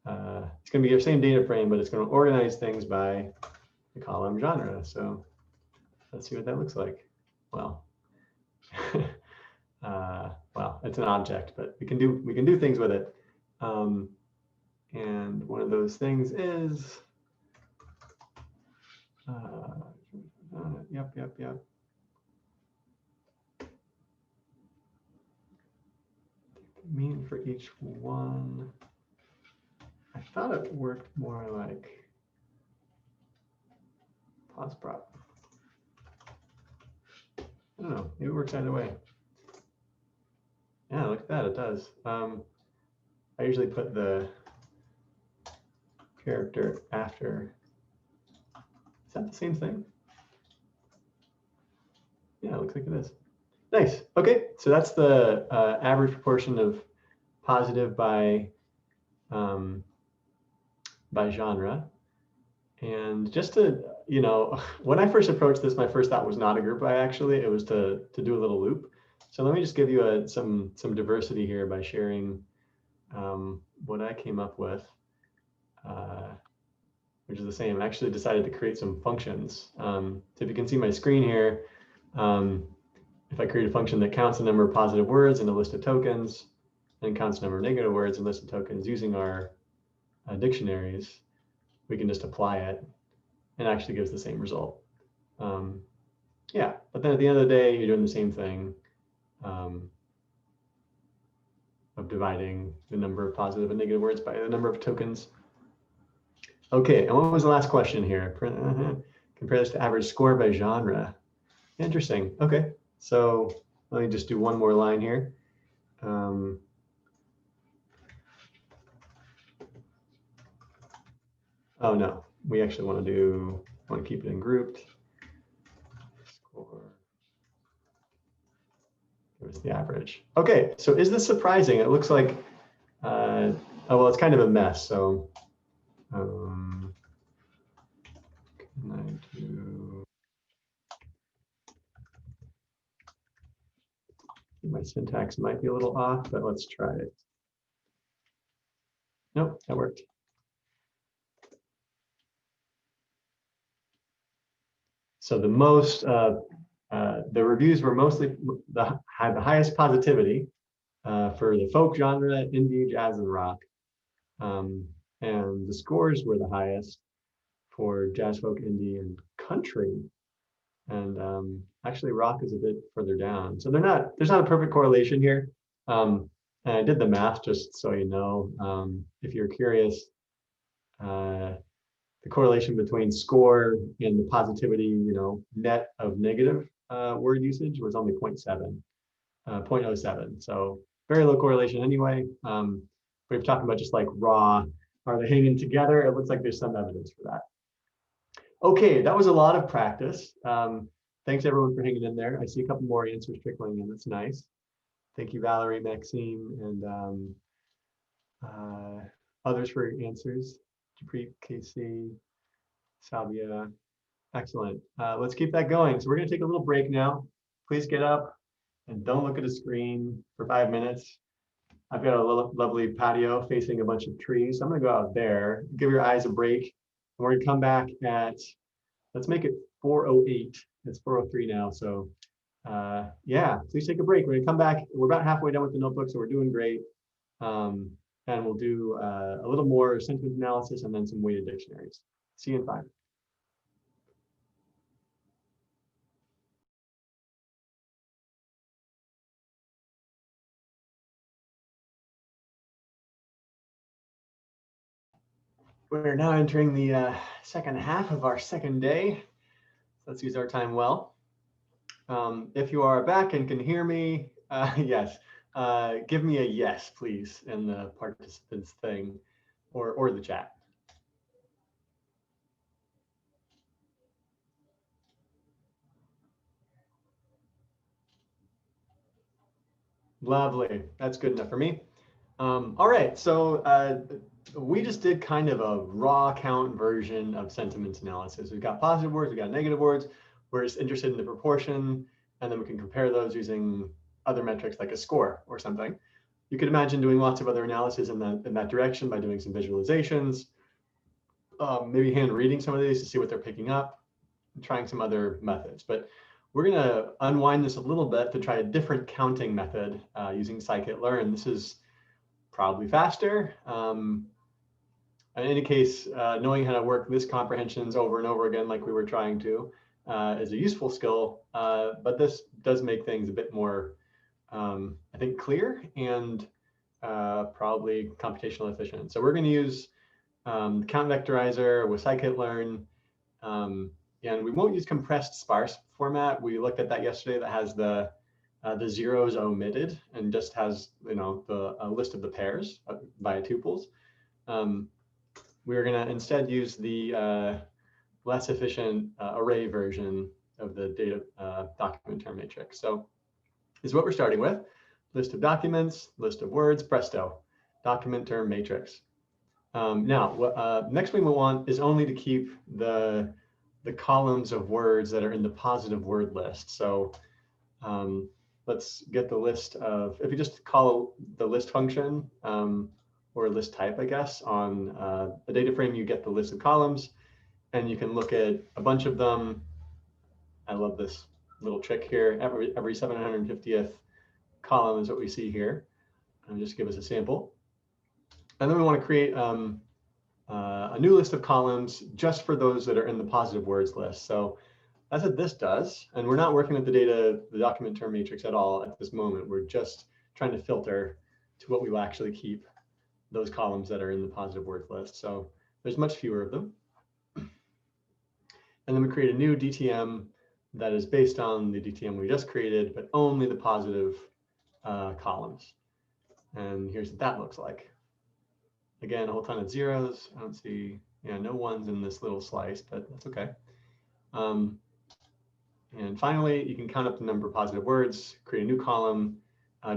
it's going to be your same data frame, but it's going to organize things by the column genre. So let's see what that looks like. Well, well, it's an object, but we can do things with it. And one of those things is, yep. Mean for each one. I thought it worked more like pause prop. I don't know, maybe it works either way. Yeah, look at that, it does. I usually put the character after. Is that the same thing? Yeah, it looks like it is. Nice. Okay, so that's the average proportion of positive by genre. And just to, you know, when I first approached this, my first thought was not a group by actually, it was to do a little loop. So let me just give you some diversity here by sharing what I came up with, which is the same. I actually decided to create some functions. So if you can see my screen here, if I create a function that counts the number of positive words in a list of tokens and counts the number of negative words in a list of tokens using our dictionaries, we can just apply it and it actually gives the same result. Yeah, but then at the end of the day, you're doing the same thing of dividing the number of positive and negative words by the number of tokens. Okay, and what was the last question here? Compare this to average score by genre. Interesting. Okay, so let me just do one more line here. Oh no, we actually want to keep it in grouped. Score. It was the average. Okay, so is this surprising? It looks like, oh, well, it's kind of a mess. So can I do, my syntax might be a little off, but let's try it. Nope, that worked. So the most, the reviews were mostly had the highest positivity for the folk genre, indie, jazz, and rock. And the scores were the highest for jazz, folk, indie, and country. And actually rock is a bit further down. So there's not a perfect correlation here. And I did the math just so you know, if you're curious, the correlation between score and the positivity, you know, net of negative word usage was only 0.07. So very low correlation anyway. We've talked about just like raw, are they hanging together? It looks like there's some evidence for that. Okay, that was a lot of practice. Thanks everyone for hanging in there. I see a couple more answers trickling in, that's nice. Thank you, Valerie, Maxime, and others for your answers. Japreet, Casey, Salvia, excellent. Let's keep that going. So we're gonna take a little break now. Please get up and don't look at a screen for 5 minutes. I've got a lovely patio facing a bunch of trees. So I'm gonna go out there, give your eyes a break. And we're gonna come back at, let's make it 4:08. It's 4:03 now. So yeah, please take a break. We're gonna come back. We're about halfway done with the notebook, so we're doing great. And we'll do a little more sentiment analysis and then some weighted dictionaries. See you in 5. We're now entering the second half of our second day. Let's use our time well. If you are back and can hear me, yes, give me a yes, please, in the participants thing or the chat. Lovely, that's good enough for me. All right, so we just did kind of a raw count version of sentiment analysis. We've got positive words, we've got negative words. We're just interested in the proportion, and then we can compare those using other metrics like a score or something. You could imagine doing lots of other analysis in that direction by doing some visualizations, maybe hand reading some of these to see what they're picking up, and trying some other methods. But we're going to unwind this a little bit to try a different counting method using scikit-learn. This is probably faster. In any case, knowing how to work list comprehensions over and over again like we were trying to is a useful skill, but this does make things a bit more, I think, clear and probably computationally efficient. So we're going to use count vectorizer with scikit-learn, and we won't use compressed sparse format. We looked at that yesterday. That has the zeros omitted and just has, you know, a list of the pairs via tuples. we're going to instead use the less efficient array version of the data document term matrix. So this is what we're starting with. List of documents, list of words, presto, document term matrix. Now, next thing we want is only to keep the columns of words that are in the positive word list. So let's get the list of, if you just call the list function or list type, I guess, on the data frame, you get the list of columns and you can look at a bunch of them. I love this little trick here. Every 750th column is what we see here. And just give us a sample. And then we want to create a new list of columns just for those that are in the positive words list. So that's what this does. And we're not working with the document term matrix at all at this moment. We're just trying to filter to what we will actually keep, those columns that are in the positive words list. So there's much fewer of them. And then we create a new DTM that is based on the DTM we just created, but only the positive columns. And here's what that looks like. Again, a whole ton of zeros. I don't see, no ones in this little slice, but that's okay. And finally, you can count up the number of positive words, create a new column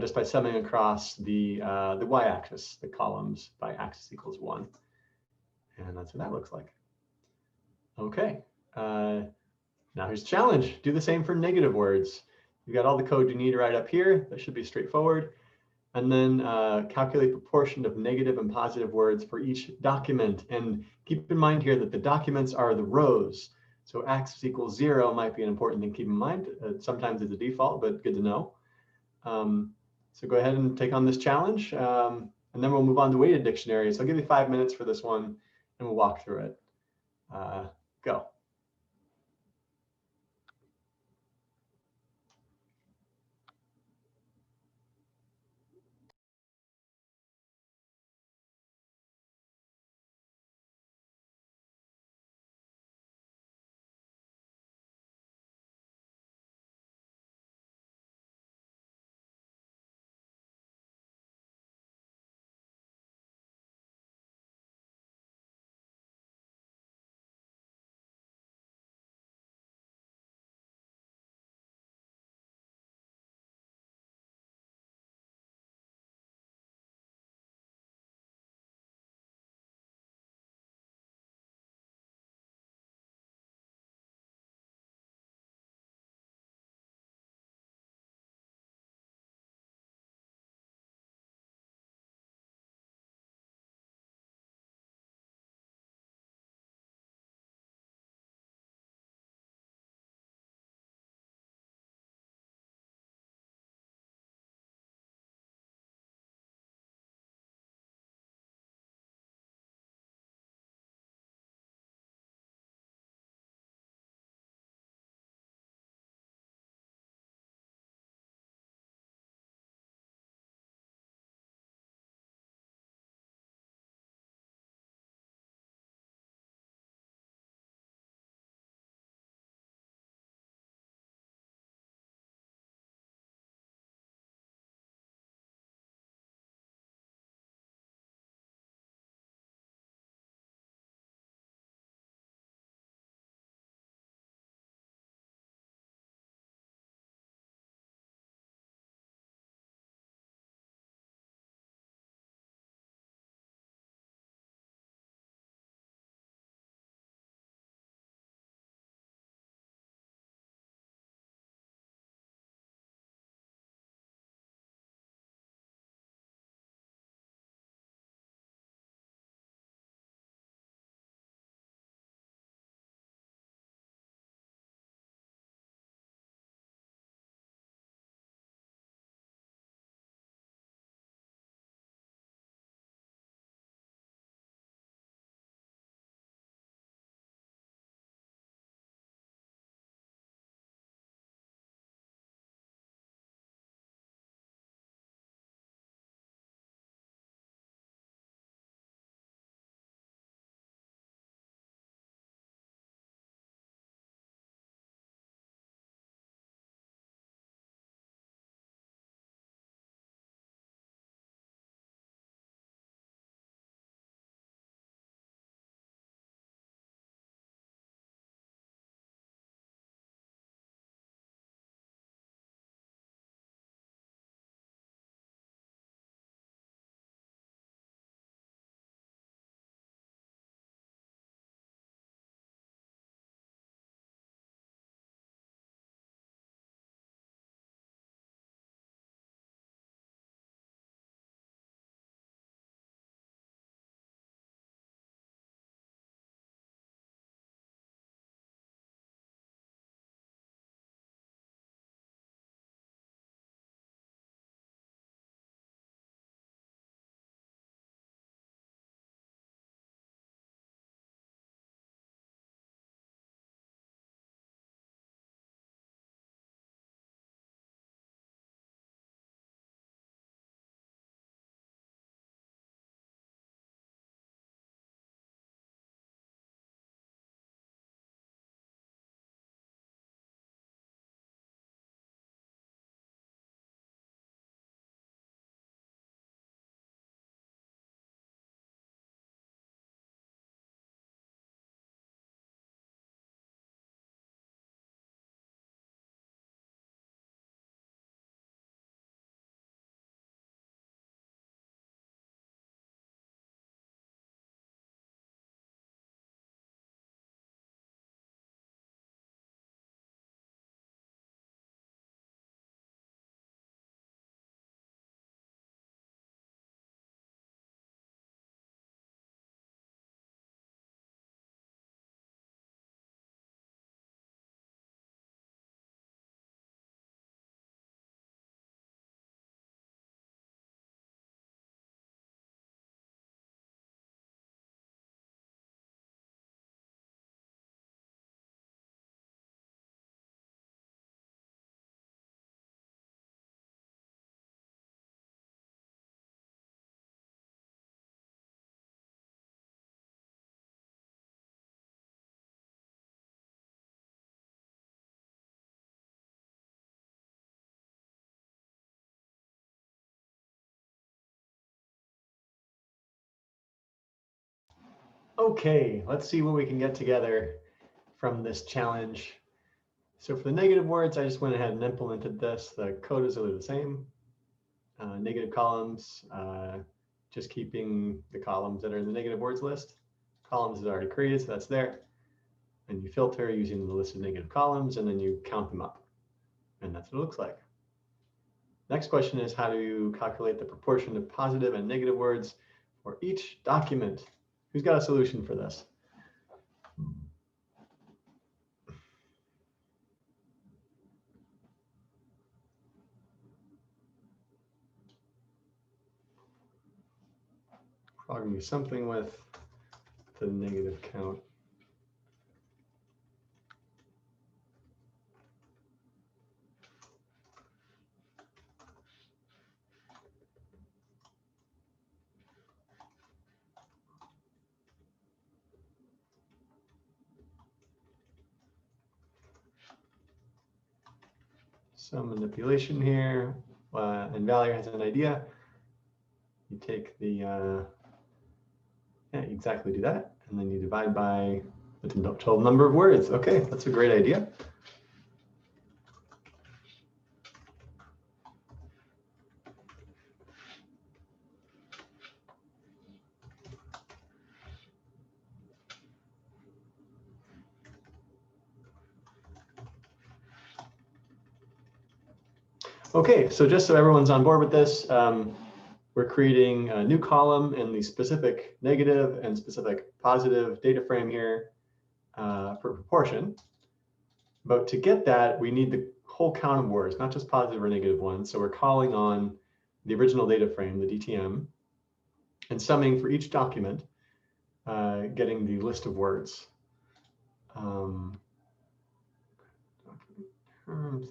just by summing across the y-axis, the columns by axis equals 1. And that's what that looks like. Okay. Now here's a challenge. Do the same for negative words. You've got all the code you need right up here. That should be straightforward. And then calculate proportion of negative and positive words for each document. And keep in mind here that the documents are the rows. So axis equals 0 might be an important thing to keep in mind. Sometimes it's a default, but good to know. So go ahead and take on this challenge. And then we'll move on to weighted dictionaries. So I'll give you 5 minutes for this one, and we'll walk through it. Go. Okay, let's see what we can get together from this challenge. So for the negative words, I just went ahead and implemented this. The code is really the same. Negative columns, just keeping the columns that are in the negative words list. Columns is already created, so that's there. And you filter using the list of negative columns, and then you count them up. And that's what it looks like. Next question is, how do you calculate the proportion of positive and negative words for each document? Who's got a solution for this? Probably something with the negative count. Some manipulation here, and Valerie has an idea. You take the, yeah, exactly do that, and then you divide by the total number of words. Okay, that's a great idea. Okay, so just so everyone's on board with this, we're creating a new column in the specific negative and specific positive data frame here for proportion. But to get that, we need the whole count of words, not just positive or negative ones. So we're calling on the original data frame, the DTM, and summing for each document, getting the list of words.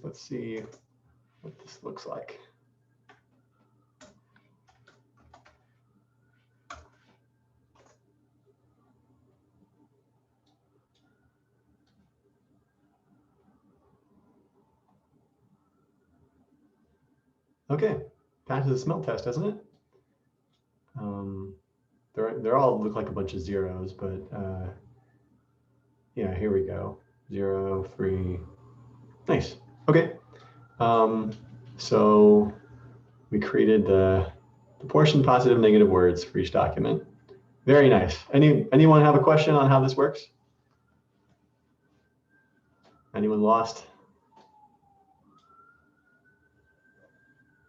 Let's see what this looks like. Okay, passes the smell test, doesn't it? They all look like a bunch of zeros, but yeah, here we go. 0, 3, nice. Okay, so we created the proportion positive negative words for each document. Very nice. Anyone have a question on how this works? Anyone lost?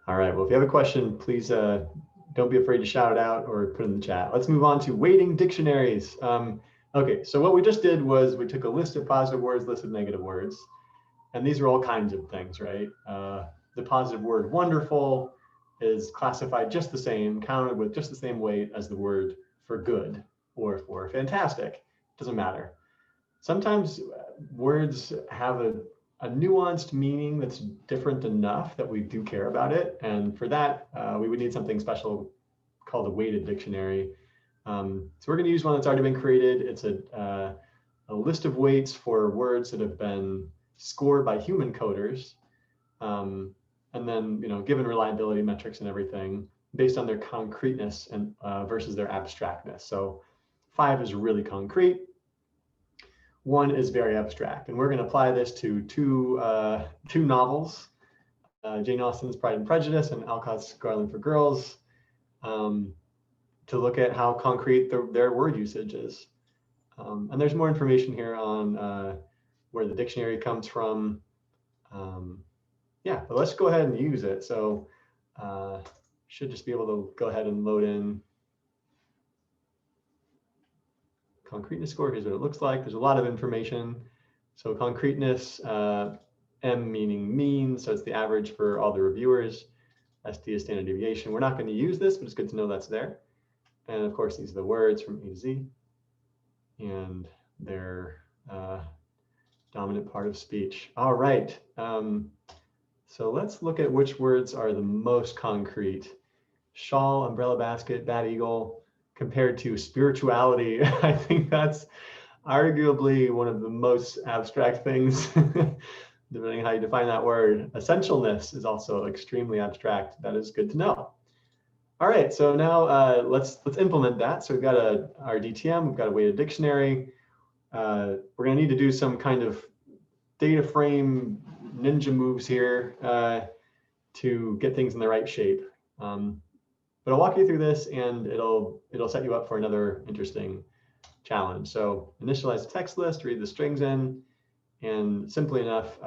All right, well, if you have a question, please don't be afraid to shout it out or put it in the chat. Let's move on to weighting dictionaries. Okay, so what we just did was we took a list of positive words, list of negative words, and these are all kinds of things, right? The positive word wonderful is classified just the same, counted with just the same weight as the word for good or for fantastic. Doesn't matter. Sometimes words have a nuanced meaning that's different enough that we do care about it. And for that, we would need something special called a weighted dictionary. So we're going to use one that's already been created. It's a list of weights for words that have been scored by human coders. And then, given reliability metrics and everything based on their concreteness and versus their abstractness. So 5 is really concrete. 1 is very abstract, and we're going to apply this to two novels, Jane Austen's Pride and Prejudice and Alcott's Garland for Girls, to look at how concrete their word usage is. And there's more information here on where the dictionary comes from. Yeah, but let's go ahead and use it. So should just be able to go ahead and load in concreteness score. Here's what it looks like. There's a lot of information. So concreteness, M meaning mean, so it's the average for all the reviewers. SD is standard deviation. We're not going to use this, but it's good to know that's there. And of course, these are the words from A to Z, and their dominant part of speech. All right. So let's look at which words are the most concrete. Shawl, umbrella basket, bad eagle, compared to spirituality. I think that's arguably one of the most abstract things, depending on how you define that word. Essentialness is also extremely abstract. That is good to know. All right, so now let's implement that. So we've got our DTM, we've got a weighted dictionary. We're going to need to do some kind of data frame ninja moves here to get things in the right shape. But I'll walk you through this, and it'll set you up for another interesting challenge. So initialize the text list, read the strings in, and simply enough,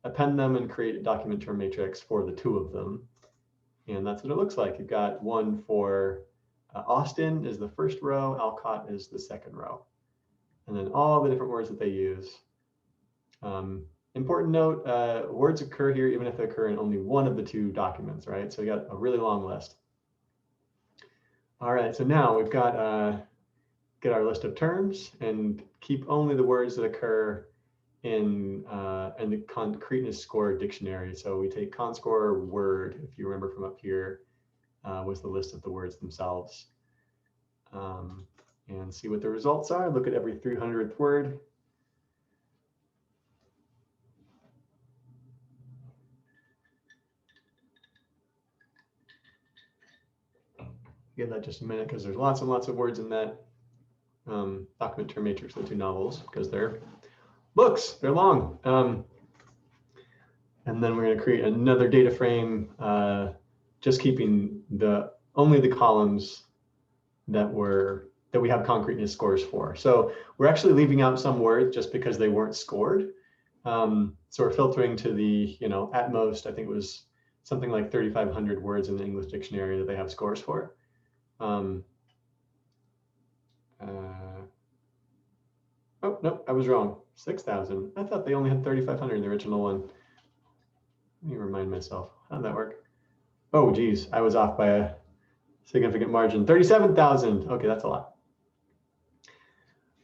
append them and create a document term matrix for the two of them. And that's what it looks like. You've got one for Austin is the first row, Alcott is the second row. And then all the different words that they use. Important note, words occur here even if they occur in only one of the two documents, right? So we got a really long list. All right, so now we've got get our list of terms and keep only the words that occur in the concreteness score dictionary. So we take conscore word, if you remember from up here, was the list of the words themselves. And see what the results are. Look at every 300th word. Give that just a minute because there's lots and lots of words in that document term matrix, the two novels, because they're books, they're long. And then we're going to create another data frame, just keeping only the columns that we have concreteness scores for. So we're actually leaving out some words just because they weren't scored. So we're filtering to the, at most, I think it was something like 3,500 words in the English dictionary that they have scores for. Oh, no, I was wrong. 6,000. I thought they only had 3,500 in the original one. Let me remind myself. How did that work? Oh, geez, I was off by a significant margin. 37,000. Okay, that's a lot.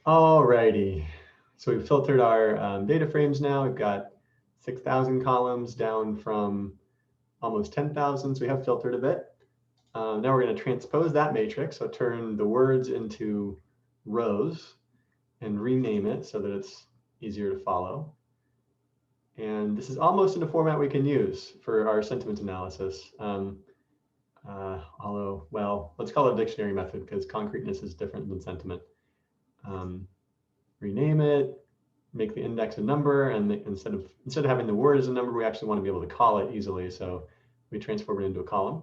All righty. So we've filtered our data frames now. We've got 6,000 columns down from almost 10,000. So we have filtered a bit. Now we're going to transpose that matrix. So turn the words into rows and rename it so that it's easier to follow. And this is almost in a format we can use for our sentiment analysis. Although, well, let's call it a dictionary method because concreteness is different than sentiment. Rename it, make the index a number, and instead of having the word as a number, we actually want to be able to call it easily. So we transform it into a column.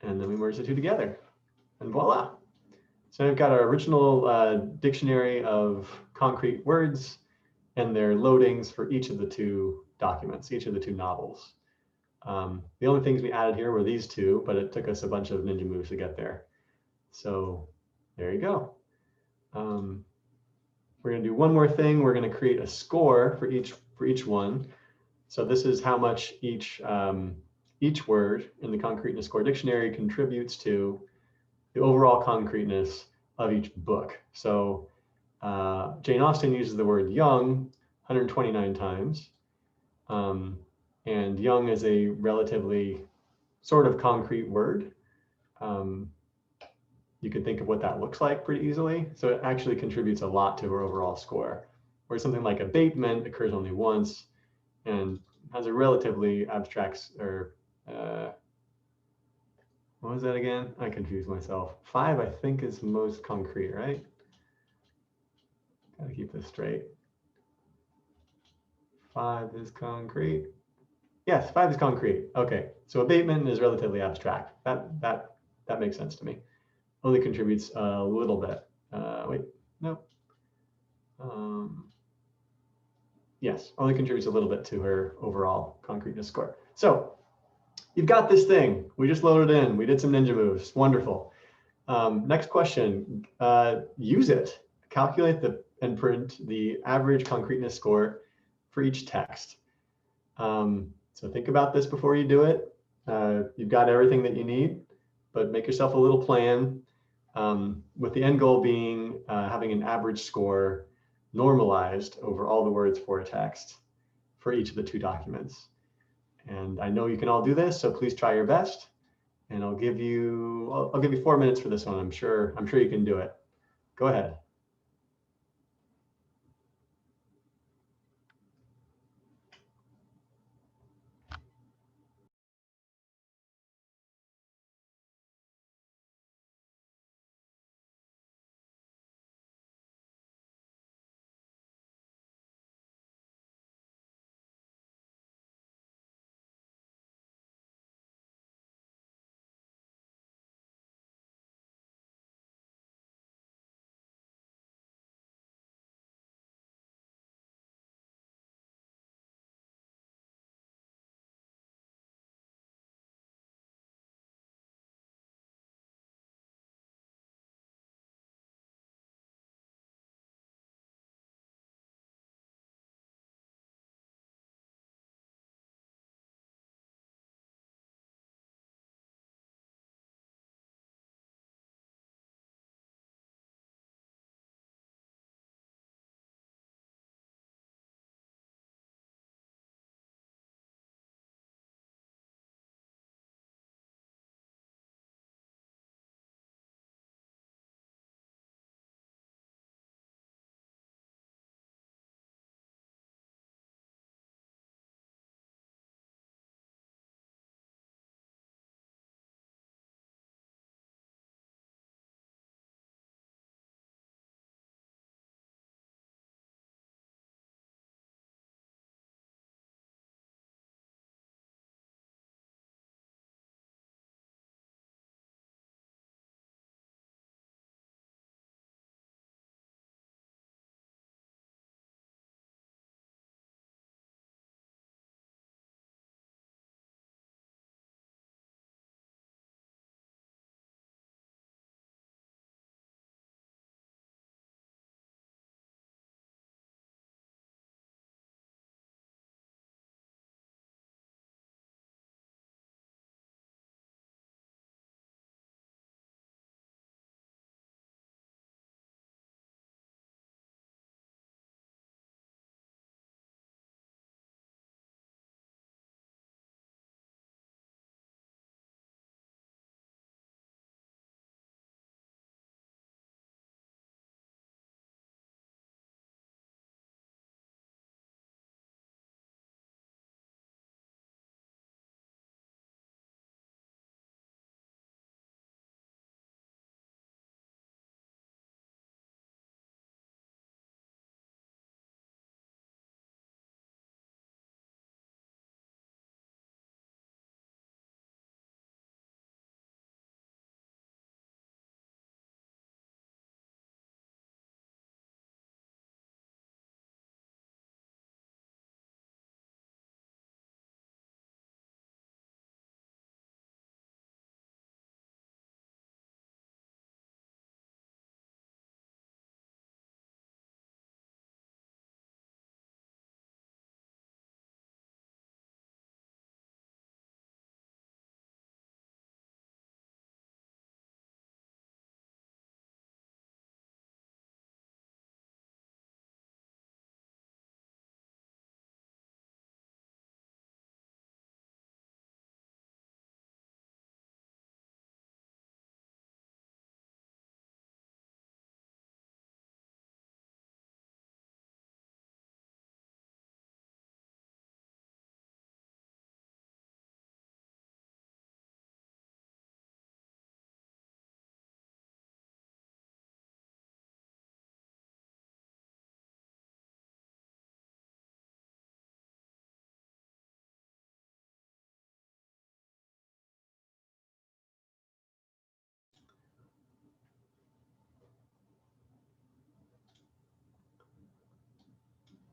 And then we merge the two together, and voila. So we've got our original dictionary of concrete words and their loadings for each of the two documents, each of the two novels. The only things we added here were these two, but it took us a bunch of ninja moves to get there. So there you go. We're going to do one more thing. We're going to create a score for each one. So this is how much each word in the concreteness score dictionary contributes to the overall concreteness of each book. So Jane Austen uses the word young 129 times. And young is a relatively sort of concrete word. You can think of what that looks like pretty easily. So it actually contributes a lot to her overall score. Whereas something like abatement occurs only once and has a relatively abstract, or what was that again? I confused myself. 5, I think, is most concrete, right? Gotta keep this straight. 5 is concrete. Yes, 5 is concrete. Okay, so abatement is relatively abstract. That makes sense to me. Only contributes a little bit. Wait, no. Yes, only contributes a little bit to her overall concreteness score. So you've got this thing. We just loaded in. We did some ninja moves. Wonderful. Next question. Use it. Calculate and print the average concreteness score for each text. So think about this before you do it. You've got everything that you need, but make yourself a little plan with the end goal being having an average score normalized over all the words for a text for each of the two documents. And I know you can all do this, so please try your best. And I'll give you 4 minutes for this one. I'm sure you can do it. Go ahead.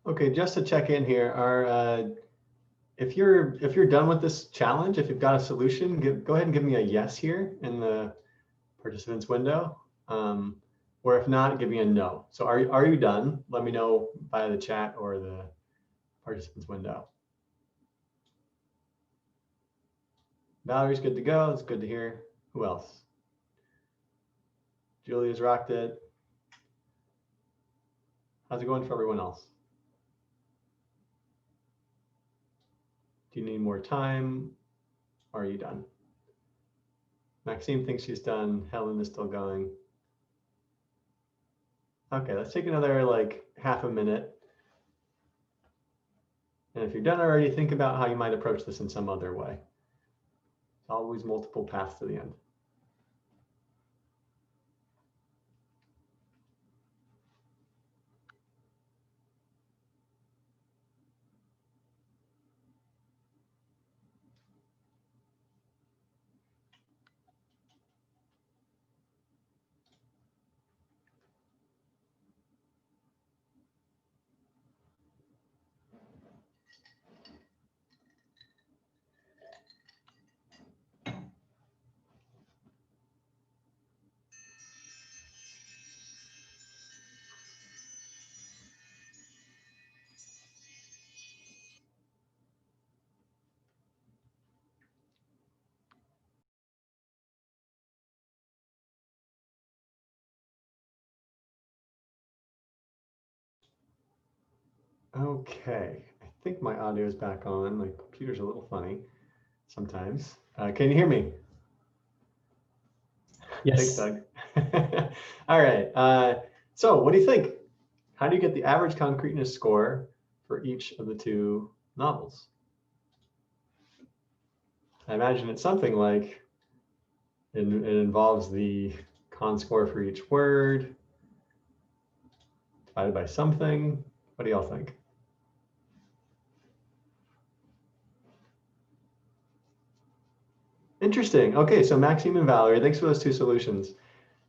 Okay, just to check in here, if you're done with this challenge, if you've got a solution, go ahead and give me a yes here in the participants window. Or if not, give me a no. So are you done? Let me know via the chat or the participants window. Valerie's good to go. It's good to hear. Who else? Julia's rocked it. How's it going for everyone else? Do you need more time? Or are you done? Maxime thinks she's done. Helen is still going. Okay, let's take another like half a minute. And if you're done already, think about how you might approach this in some other way. There's always multiple paths to the end. Okay, I think my audio is back on. My computer's a little funny sometimes. Can you hear me? Yes. Thanks, Doug. All right. So what do you think? How do you get the average concreteness score for each of the two novels? I imagine it's something like it involves the con score for each word divided by something. What do y'all think? Interesting. Okay, so Maxime and Valerie, thanks for those two solutions.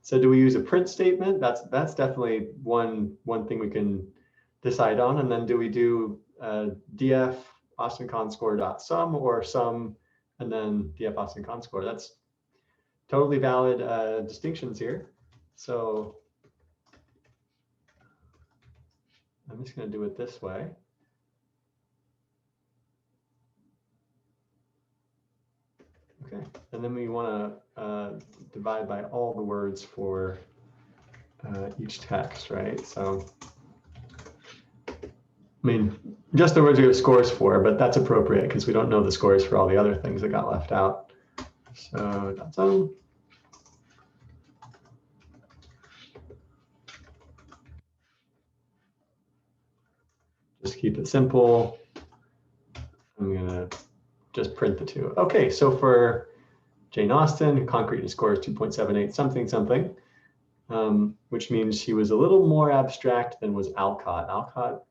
So do we use a print statement? That's definitely one thing we can decide on. And then do we do df Austin con score.sum or sum and then df Austin con score? That's totally valid distinctions here. So I'm just going to do it this way. Okay, and then we want to divide by all the words for each text, right? So, I mean, just the words we have scores for, but that's appropriate because we don't know the scores for all the other things that got left out. So that's on. Just keep it simple. I'm gonna just print the two. Okay, so for Jane Austen, concreteness score is 2.78 something something, which means she was a little more abstract than was Alcott. Alcott,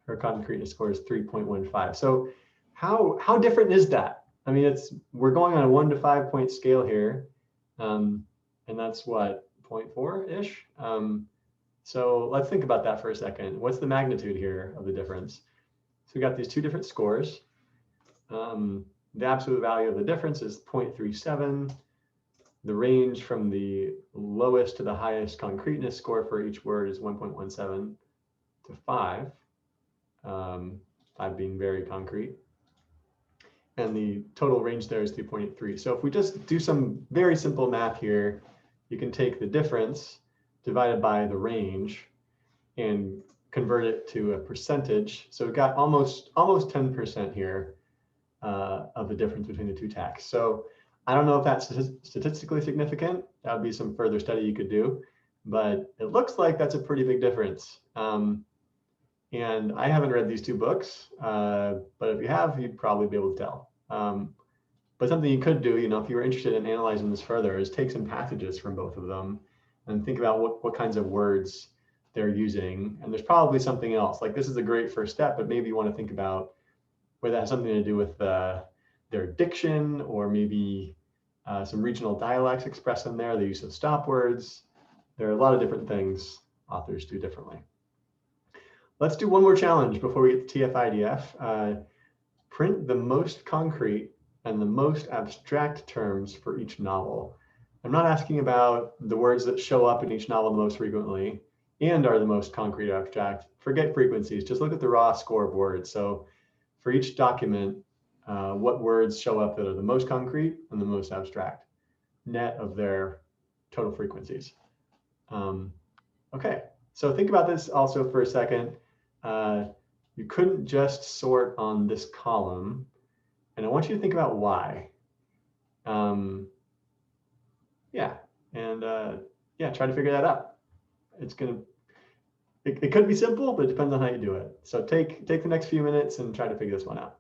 her concreteness score is 3.15. So how different is that? I mean, we're going on a 1 to 5 point scale here, and that's what, 0.4-ish? So let's think about that for a second. What's the magnitude here of the difference? So we got these two different scores. The absolute value of the difference is 0.37. The range from the lowest to the highest concreteness score for each word is 1.17 to 5, 5 being very concrete. And the total range there is 3.83. So if we just do some very simple math here, you can take the difference divided by the range and convert it to a percentage. So we've got almost 10% here of the difference between the two texts. So I don't know if that's statistically significant. That would be some further study you could do, but it looks like that's a pretty big difference. And I haven't read these two books, but if you have, you'd probably be able to tell. But something you could do, if you were interested in analyzing this further, is take some passages from both of them and think about what kinds of words they're using. And there's probably something else. Like, this is a great first step, but maybe you want to think about whether that has something to do with their diction, or maybe some regional dialects expressed in there, the use of stop words. There are a lot of different things authors do differently. let's do one more challenge before we get to TF-IDF. Print the most concrete and the most abstract terms for each novel. I'm not asking about the words that show up in each novel the most frequently and are the most concrete or abstract. Forget frequencies, just look at the raw score of words. So for each document, what words show up that are the most concrete and the most abstract, net of their total frequencies. Okay, so think about this also for a second. You couldn't just sort on this column, and I want you to think about why. Yeah, and yeah, try to figure that out. It could be simple, but it depends on how you do it. So take the next few minutes and try to figure this one out.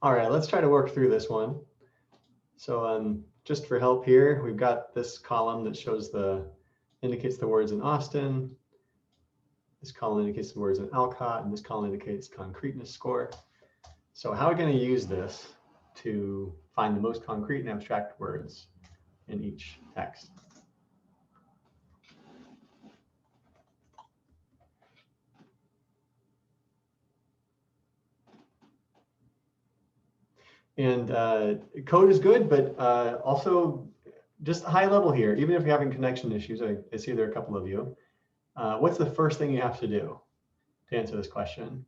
All right, let's try to work through this one. So just for help here, we've got this column that shows indicates the words in Austin. This column indicates the words in Alcott, and this column indicates concreteness score. So how are we going to use this to find the most concrete and abstract words in each text? And code is good, but also just high level here, even if you're having connection issues, I see there are a couple of you. What's the first thing you have to do to answer this question?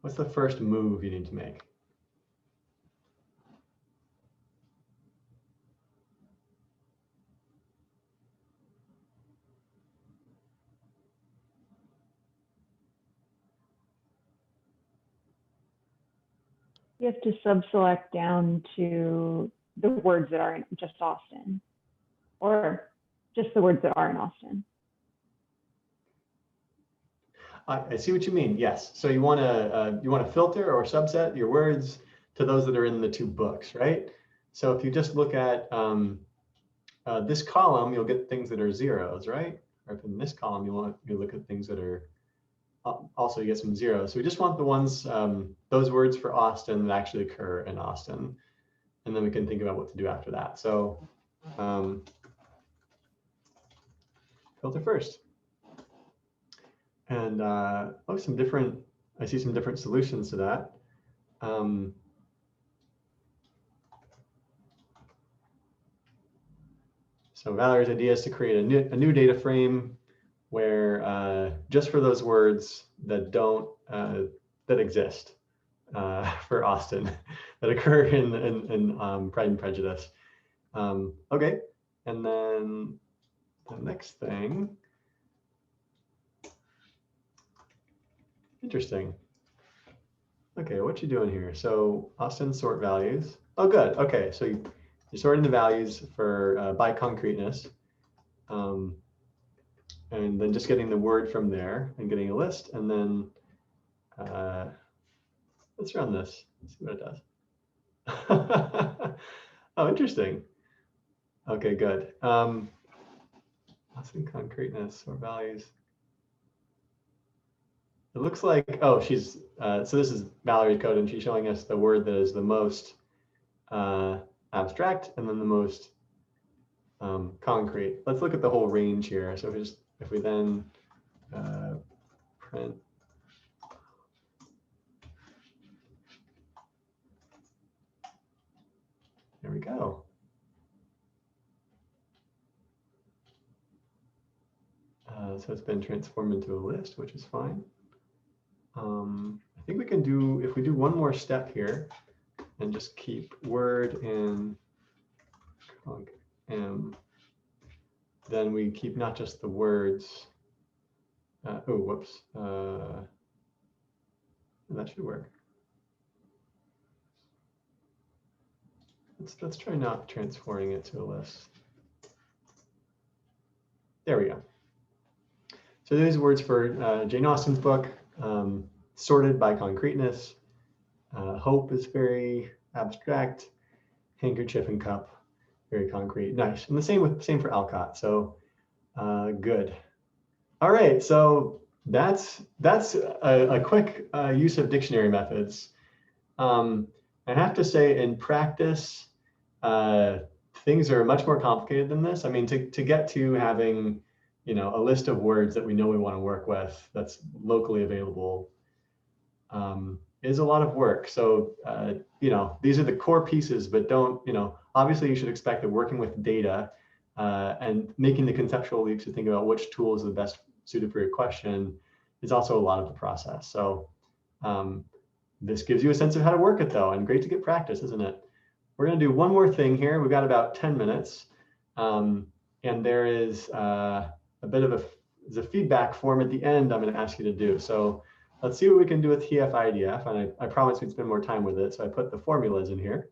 What's the first move you need to make? You have to sub-select down to the words that are in just Austin, or just the words that are in Austin. I see what you mean. Yes. So you want to filter or subset your words to those that are in the two books, right? So if you just look at this column, you'll get things that are zeros, right? Or if in this column you look at things that are also you get some zeros. So we just want the ones those words for Austin that actually occur in Austin, and then we can think about what to do after that. So filter first. And I see some different solutions to that. So Valerie's idea is to create a new data frame where just for those words that don't that exist for Austin that occur in Pride and Prejudice. Okay, and then the next thing. Interesting. Okay, what you doing here? So Austin sort values. Oh, good. Okay, so you're sorting the values for by concreteness, and then just getting the word from there and getting a list, and then let's run this. Let's see what it does. Oh, interesting. Okay, good. Austin concreteness or values. It looks like, oh, she's, so this is Valerie's code, and she's showing us the word that is the most abstract and then the most concrete. Let's look at the whole range here. So if we then print. There we go. So it's been transformed into a list, which is fine. I think we can do, if we do one more step here and just keep word in conc m, then we keep not just the words. Oh, whoops. That should work. Let's try not transforming it to a list. There we go. So these words for Jane Austen's book, sorted by concreteness. Hope is very abstract. Handkerchief and cup, very concrete. Nice. And the same for Alcott. So good. All right. So that's a quick use of dictionary methods. I have to say, in practice, things are much more complicated than this. I mean, to get to having, a list of words that we know we want to work with that's locally available is a lot of work. So, these are the core pieces, but don't, obviously you should expect that working with data and making the conceptual leaps to think about which tool is the best suited for your question is also a lot of the process. So this gives you a sense of how to work it though, and great to get practice, isn't it? We're going to do one more thing here. We've got about 10 minutes. And there is a bit of a feedback form at the end I'm going to ask you to do. So let's see what we can do with TF-IDF. And I promise we'd spend more time with it. So I put the formulas in here.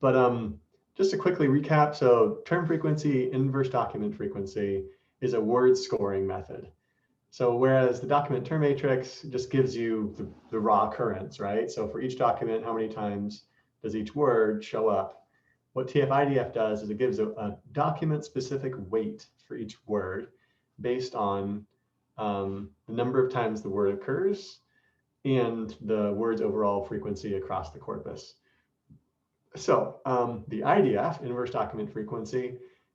But just to quickly recap, so term frequency, inverse document frequency is a word scoring method. So whereas the document term matrix just gives you the raw occurrence, right? So for each document, how many times does each word show up? What TF-IDF does is it gives a document-specific weight for each word based on the number of times the word occurs and the word's overall frequency across the corpus. So the IDF, inverse document frequency,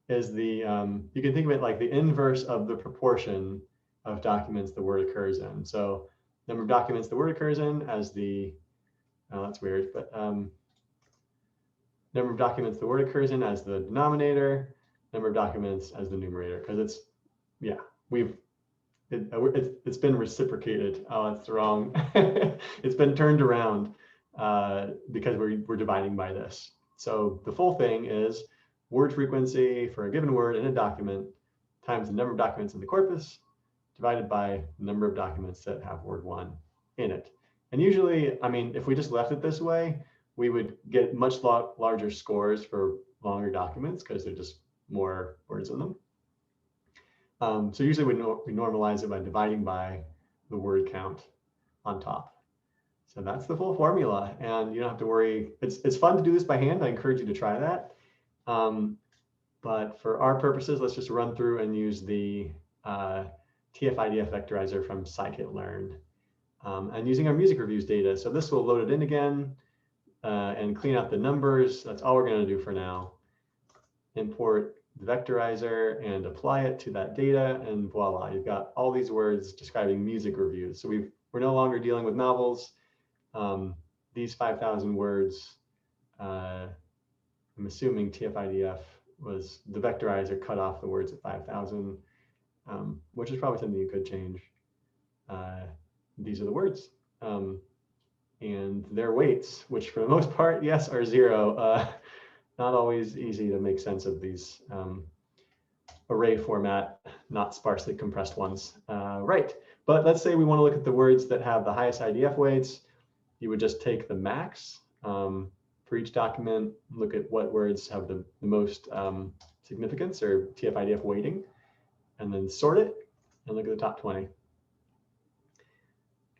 is the, you can think of it like the inverse of the proportion of documents the word occurs in. So number of documents the word occurs in as the, oh, that's weird, but number of documents the word occurs in as the denominator, number of documents as the numerator, because it's, yeah, it's been reciprocated. Oh, that's wrong. It's been turned around because we're dividing by this. So the full thing is word frequency for a given word in a document times the number of documents in the corpus divided by the number of documents that have word one in it. And usually, I mean, if we just left it this way, we would get much larger scores for longer documents because there's just more words in them. So usually we normalize it by dividing by the word count on top. So that's the full formula, and you don't have to worry. It's fun to do this by hand. I encourage you to try that. But for our purposes, let's just run through and use the TF-IDF vectorizer from scikit-learn and using our music reviews data. So this will load it in again and clean out the numbers. That's all we're going to do for now. Import the vectorizer and apply it to that data, and voila, you've got all these words describing music reviews. So we're no longer dealing with novels. These 5,000 words, I'm assuming TF-IDF was the vectorizer cut off the words at 5,000, which is probably something you could change. These are the words and their weights, which for the most part, yes, are 0. Not always easy to make sense of these array format, not sparsely compressed ones. Right, but let's say we want to look at the words that have the highest IDF weights. You would just take the max for each document, look at what words have the most significance or TF-IDF weighting, and then sort it and look at the top 20.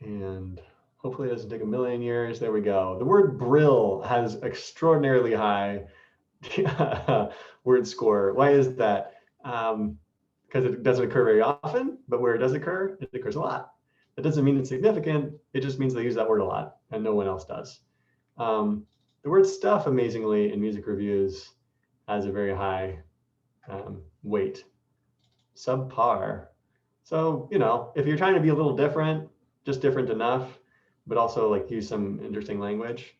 And hopefully it doesn't take a million years. There we go. The word brill has extraordinarily high word score. Why is that? Because it doesn't occur very often, but where it does occur, it occurs a lot. That doesn't mean it's significant. It just means they use that word a lot and no one else does. The word stuff, amazingly, in music reviews has a very high weight. Subpar. So, you know, if you're trying to be a little different, just different enough, but also like use some interesting language,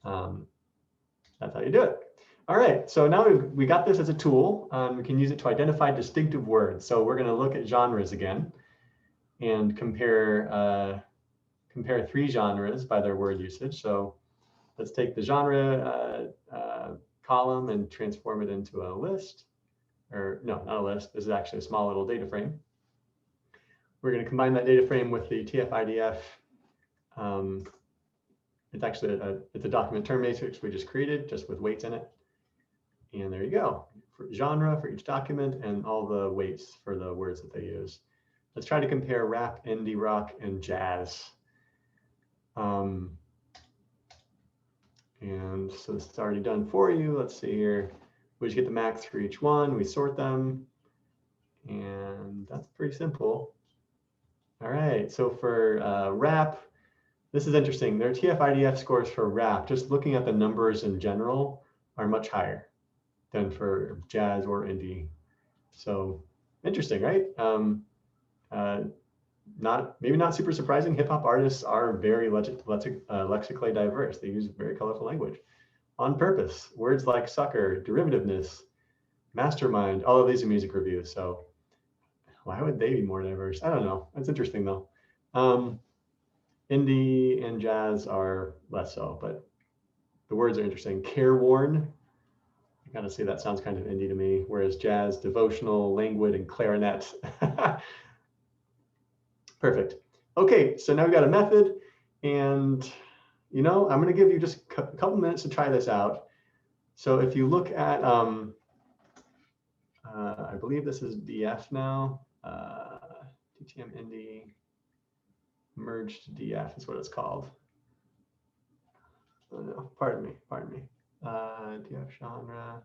that's how you do it. All right, so now we got this as a tool. We can use it to identify distinctive words. So we're going to look at genres again and compare 3 genres by their word usage. So let's take the genre column and transform it into a list. Or no, not a list. This is actually a small little data frame. We're going to combine that data frame with the TF-IDF. It's actually it's a document term matrix we just created, just with weights in it. And there you go, for genre for each document and all the weights for the words that they use. Let's try to compare rap, indie rock, and jazz. And so this is already done for you. Let's see here. We just get the max for each one. We sort them. And that's pretty simple. All right, so for rap, this is interesting. Their TF-IDF scores for rap, just looking at the numbers in general, are much higher than for jazz or indie. So interesting, right? Maybe not super surprising. Hip hop artists are very lexically diverse. They use very colorful language on purpose. Words like sucker, derivativeness, mastermind, all of these are music reviews. So why would they be more diverse? I don't know. That's interesting though. Indie and jazz are less so, but the words are interesting. Careworn, I gotta say that sounds kind of indie to me, whereas jazz, devotional, languid, and clarinet. Perfect. Okay, so now we've got a method, and you know, I'm gonna give you just a couple minutes to try this out. So if you look at, I believe this is DF now, TTM indie merged DF is what it's called. Oh no, pardon me. DF genre,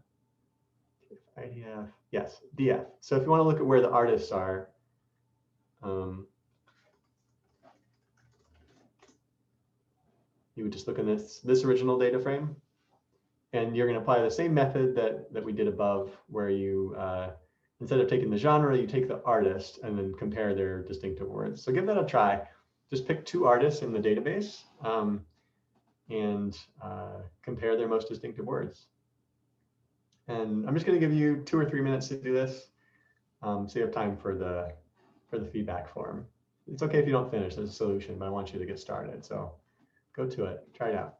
IDF, yes, DF. So if you want to look at where the artists are, you would just look in this original data frame, and you're going to apply the same method that we did above, where you instead of taking the genre, you take the artist and then compare their distinctive words. So give that a try. Just pick 2 artists in the database and compare their most distinctive words. And I'm just going to give you 2 or 3 minutes to do this, so you have time for the feedback form. It's okay if you don't finish. There's a solution, but I want you to get started. So go to it. Try it out.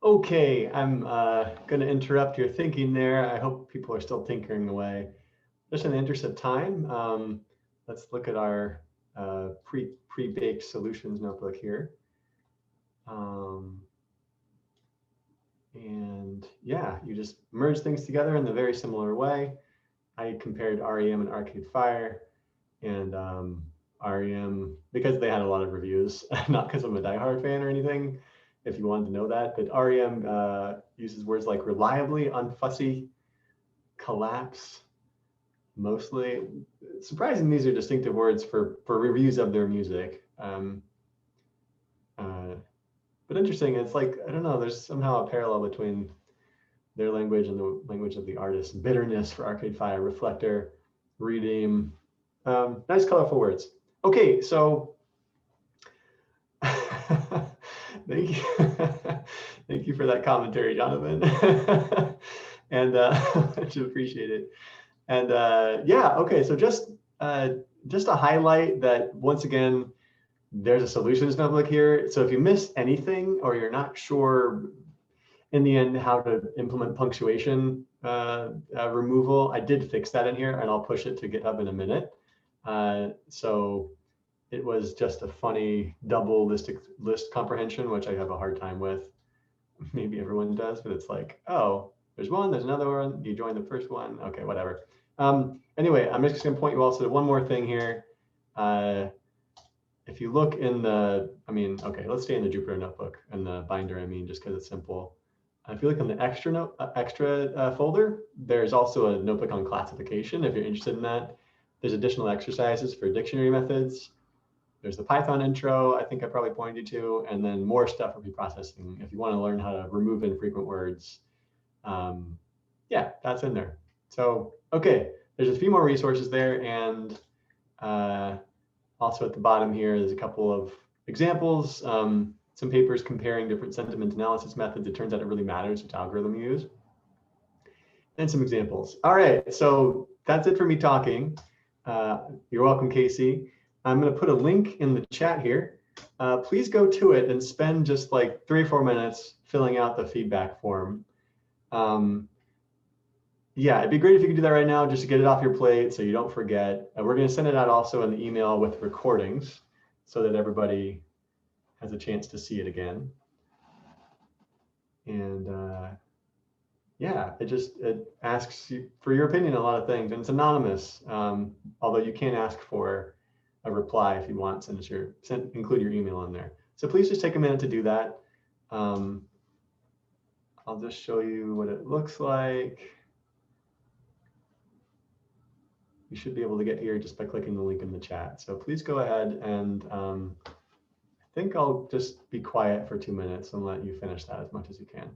Okay, I'm going to interrupt your thinking there. I hope people are still tinkering away. Just in the interest of time, let's look at our pre-baked solutions notebook here. And yeah, you just merge things together in a very similar way. I compared REM and Arcade Fire, and REM, because they had a lot of reviews, not because I'm a diehard fan or anything, if you wanted to know that, but REM uses words like reliably, unfussy, collapse, mostly. Surprising, these are distinctive words for reviews of their music. But interesting, it's like, I don't know, there's somehow a parallel between their language and the language of the artist. Bitterness for Arcade Fire, reflector, redeem. Nice, colorful words. Okay, so thank you. Thank you for that commentary, Jonathan. And I should appreciate it. And yeah, okay, so just to highlight that, once again, there's a solutions notebook here. So if you miss anything, or you're not sure in the end how to implement punctuation removal, I did fix that in here, and I'll push it to GitHub in a minute. So it was just a funny double list comprehension, which I have a hard time with. Maybe everyone does, but it's like, oh, there's one, there's another one, you join the first one, okay, whatever. Anyway, I'm just gonna point you also to one more thing here. If you look in the, okay, let's stay in the Jupyter notebook and the binder, just because it's simple. If you look in the extra folder, there's also a notebook on classification. If you're interested in that, there's additional exercises for dictionary methods. There's the Python intro, I think I probably pointed you to, and then more stuff for preprocessing if you want to learn how to remove infrequent words. Yeah, that's in there. So, okay, there's a few more resources there, and also at the bottom here, there's a couple of examples, some papers comparing different sentiment analysis methods. It turns out it really matters which algorithm you use. And some examples. All right, so that's it for me talking. You're welcome, Casey. I'm going to put a link in the chat here. Please go to it and spend just like 3 or 4 minutes filling out the feedback form. Yeah, it'd be great if you could do that right now just to get it off your plate so you don't forget. We're going to send it out also in the email with recordings so that everybody has a chance to see it again. And yeah, it asks you for your opinion on a lot of things, and it's anonymous. Although you can ask for a reply if you want, since include your email in there. So please just take a minute to do that. I'll just show you what it looks like. You should be able to get here just by clicking the link in the chat. So please go ahead, and I think I'll just be quiet for 2 minutes and let you finish that as much as you can.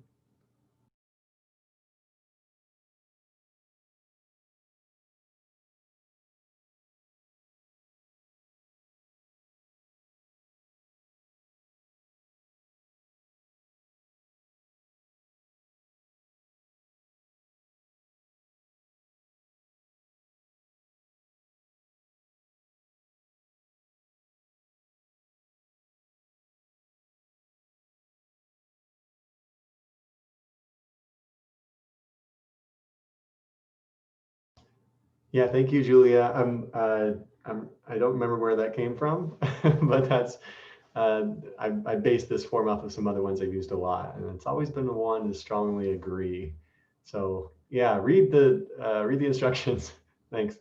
Yeah, thank you, Julia. I don't remember where that came from, but that's I based this form off of some other ones I've used a lot, and it's always been the one to strongly agree. So yeah, read the instructions. Thanks.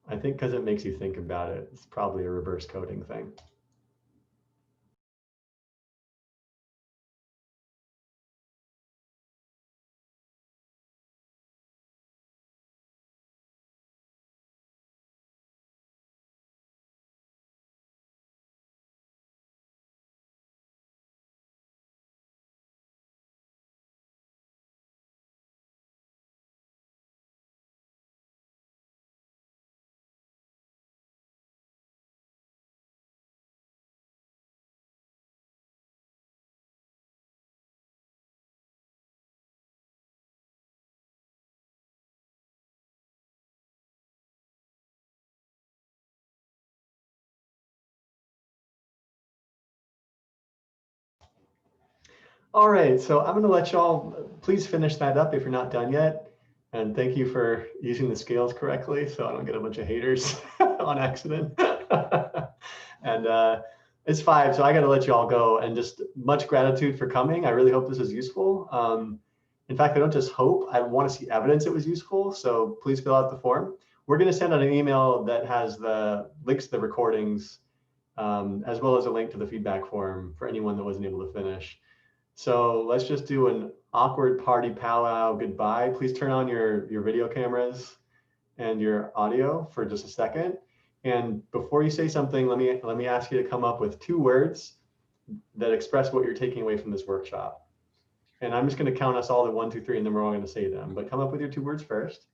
I think because it makes you think about it, it's probably a reverse coding thing. All right, so I'm going to let y'all please finish that up if you're not done yet. And thank you for using the scales correctly so I don't get a bunch of haters on accident. And it's 5, so I got to let you all go. And just much gratitude for coming. I really hope this is useful. In fact, I don't just hope, I want to see evidence it was useful. So please fill out the form. We're going to send out an email that has the links to the recordings, as well as a link to the feedback form for anyone that wasn't able to finish. So let's just do an awkward party powwow goodbye. Please turn on your video cameras and your audio for just a second. And before you say something, let me ask you to come up with 2 words that express what you're taking away from this workshop. And I'm just going to count us all to 1, 2, 3, and then we're all going to say them. But come up with your 2 words first.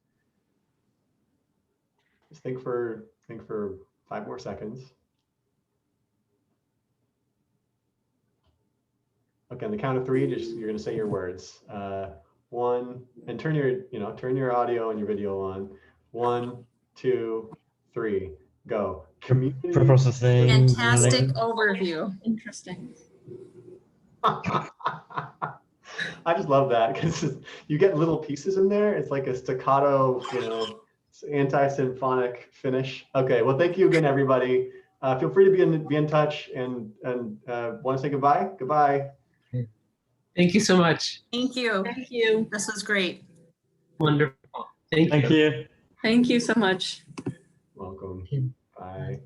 Just think for 5 more seconds. Okay, on the count of 3, you're going to say your words. 1, and turn your audio and your video on. 1, 2, 3, go. Community Processing. Fantastic overview. Interesting. I just love that because you get little pieces in there. It's like a staccato, anti-symphonic finish. Okay, well, thank you again, everybody. Feel free to be in touch, and want to say goodbye? Goodbye. Thank you so much. Thank you. Thank you. This was great. Wonderful. Thank you. Thank you. Thank you so much. Welcome. Bye.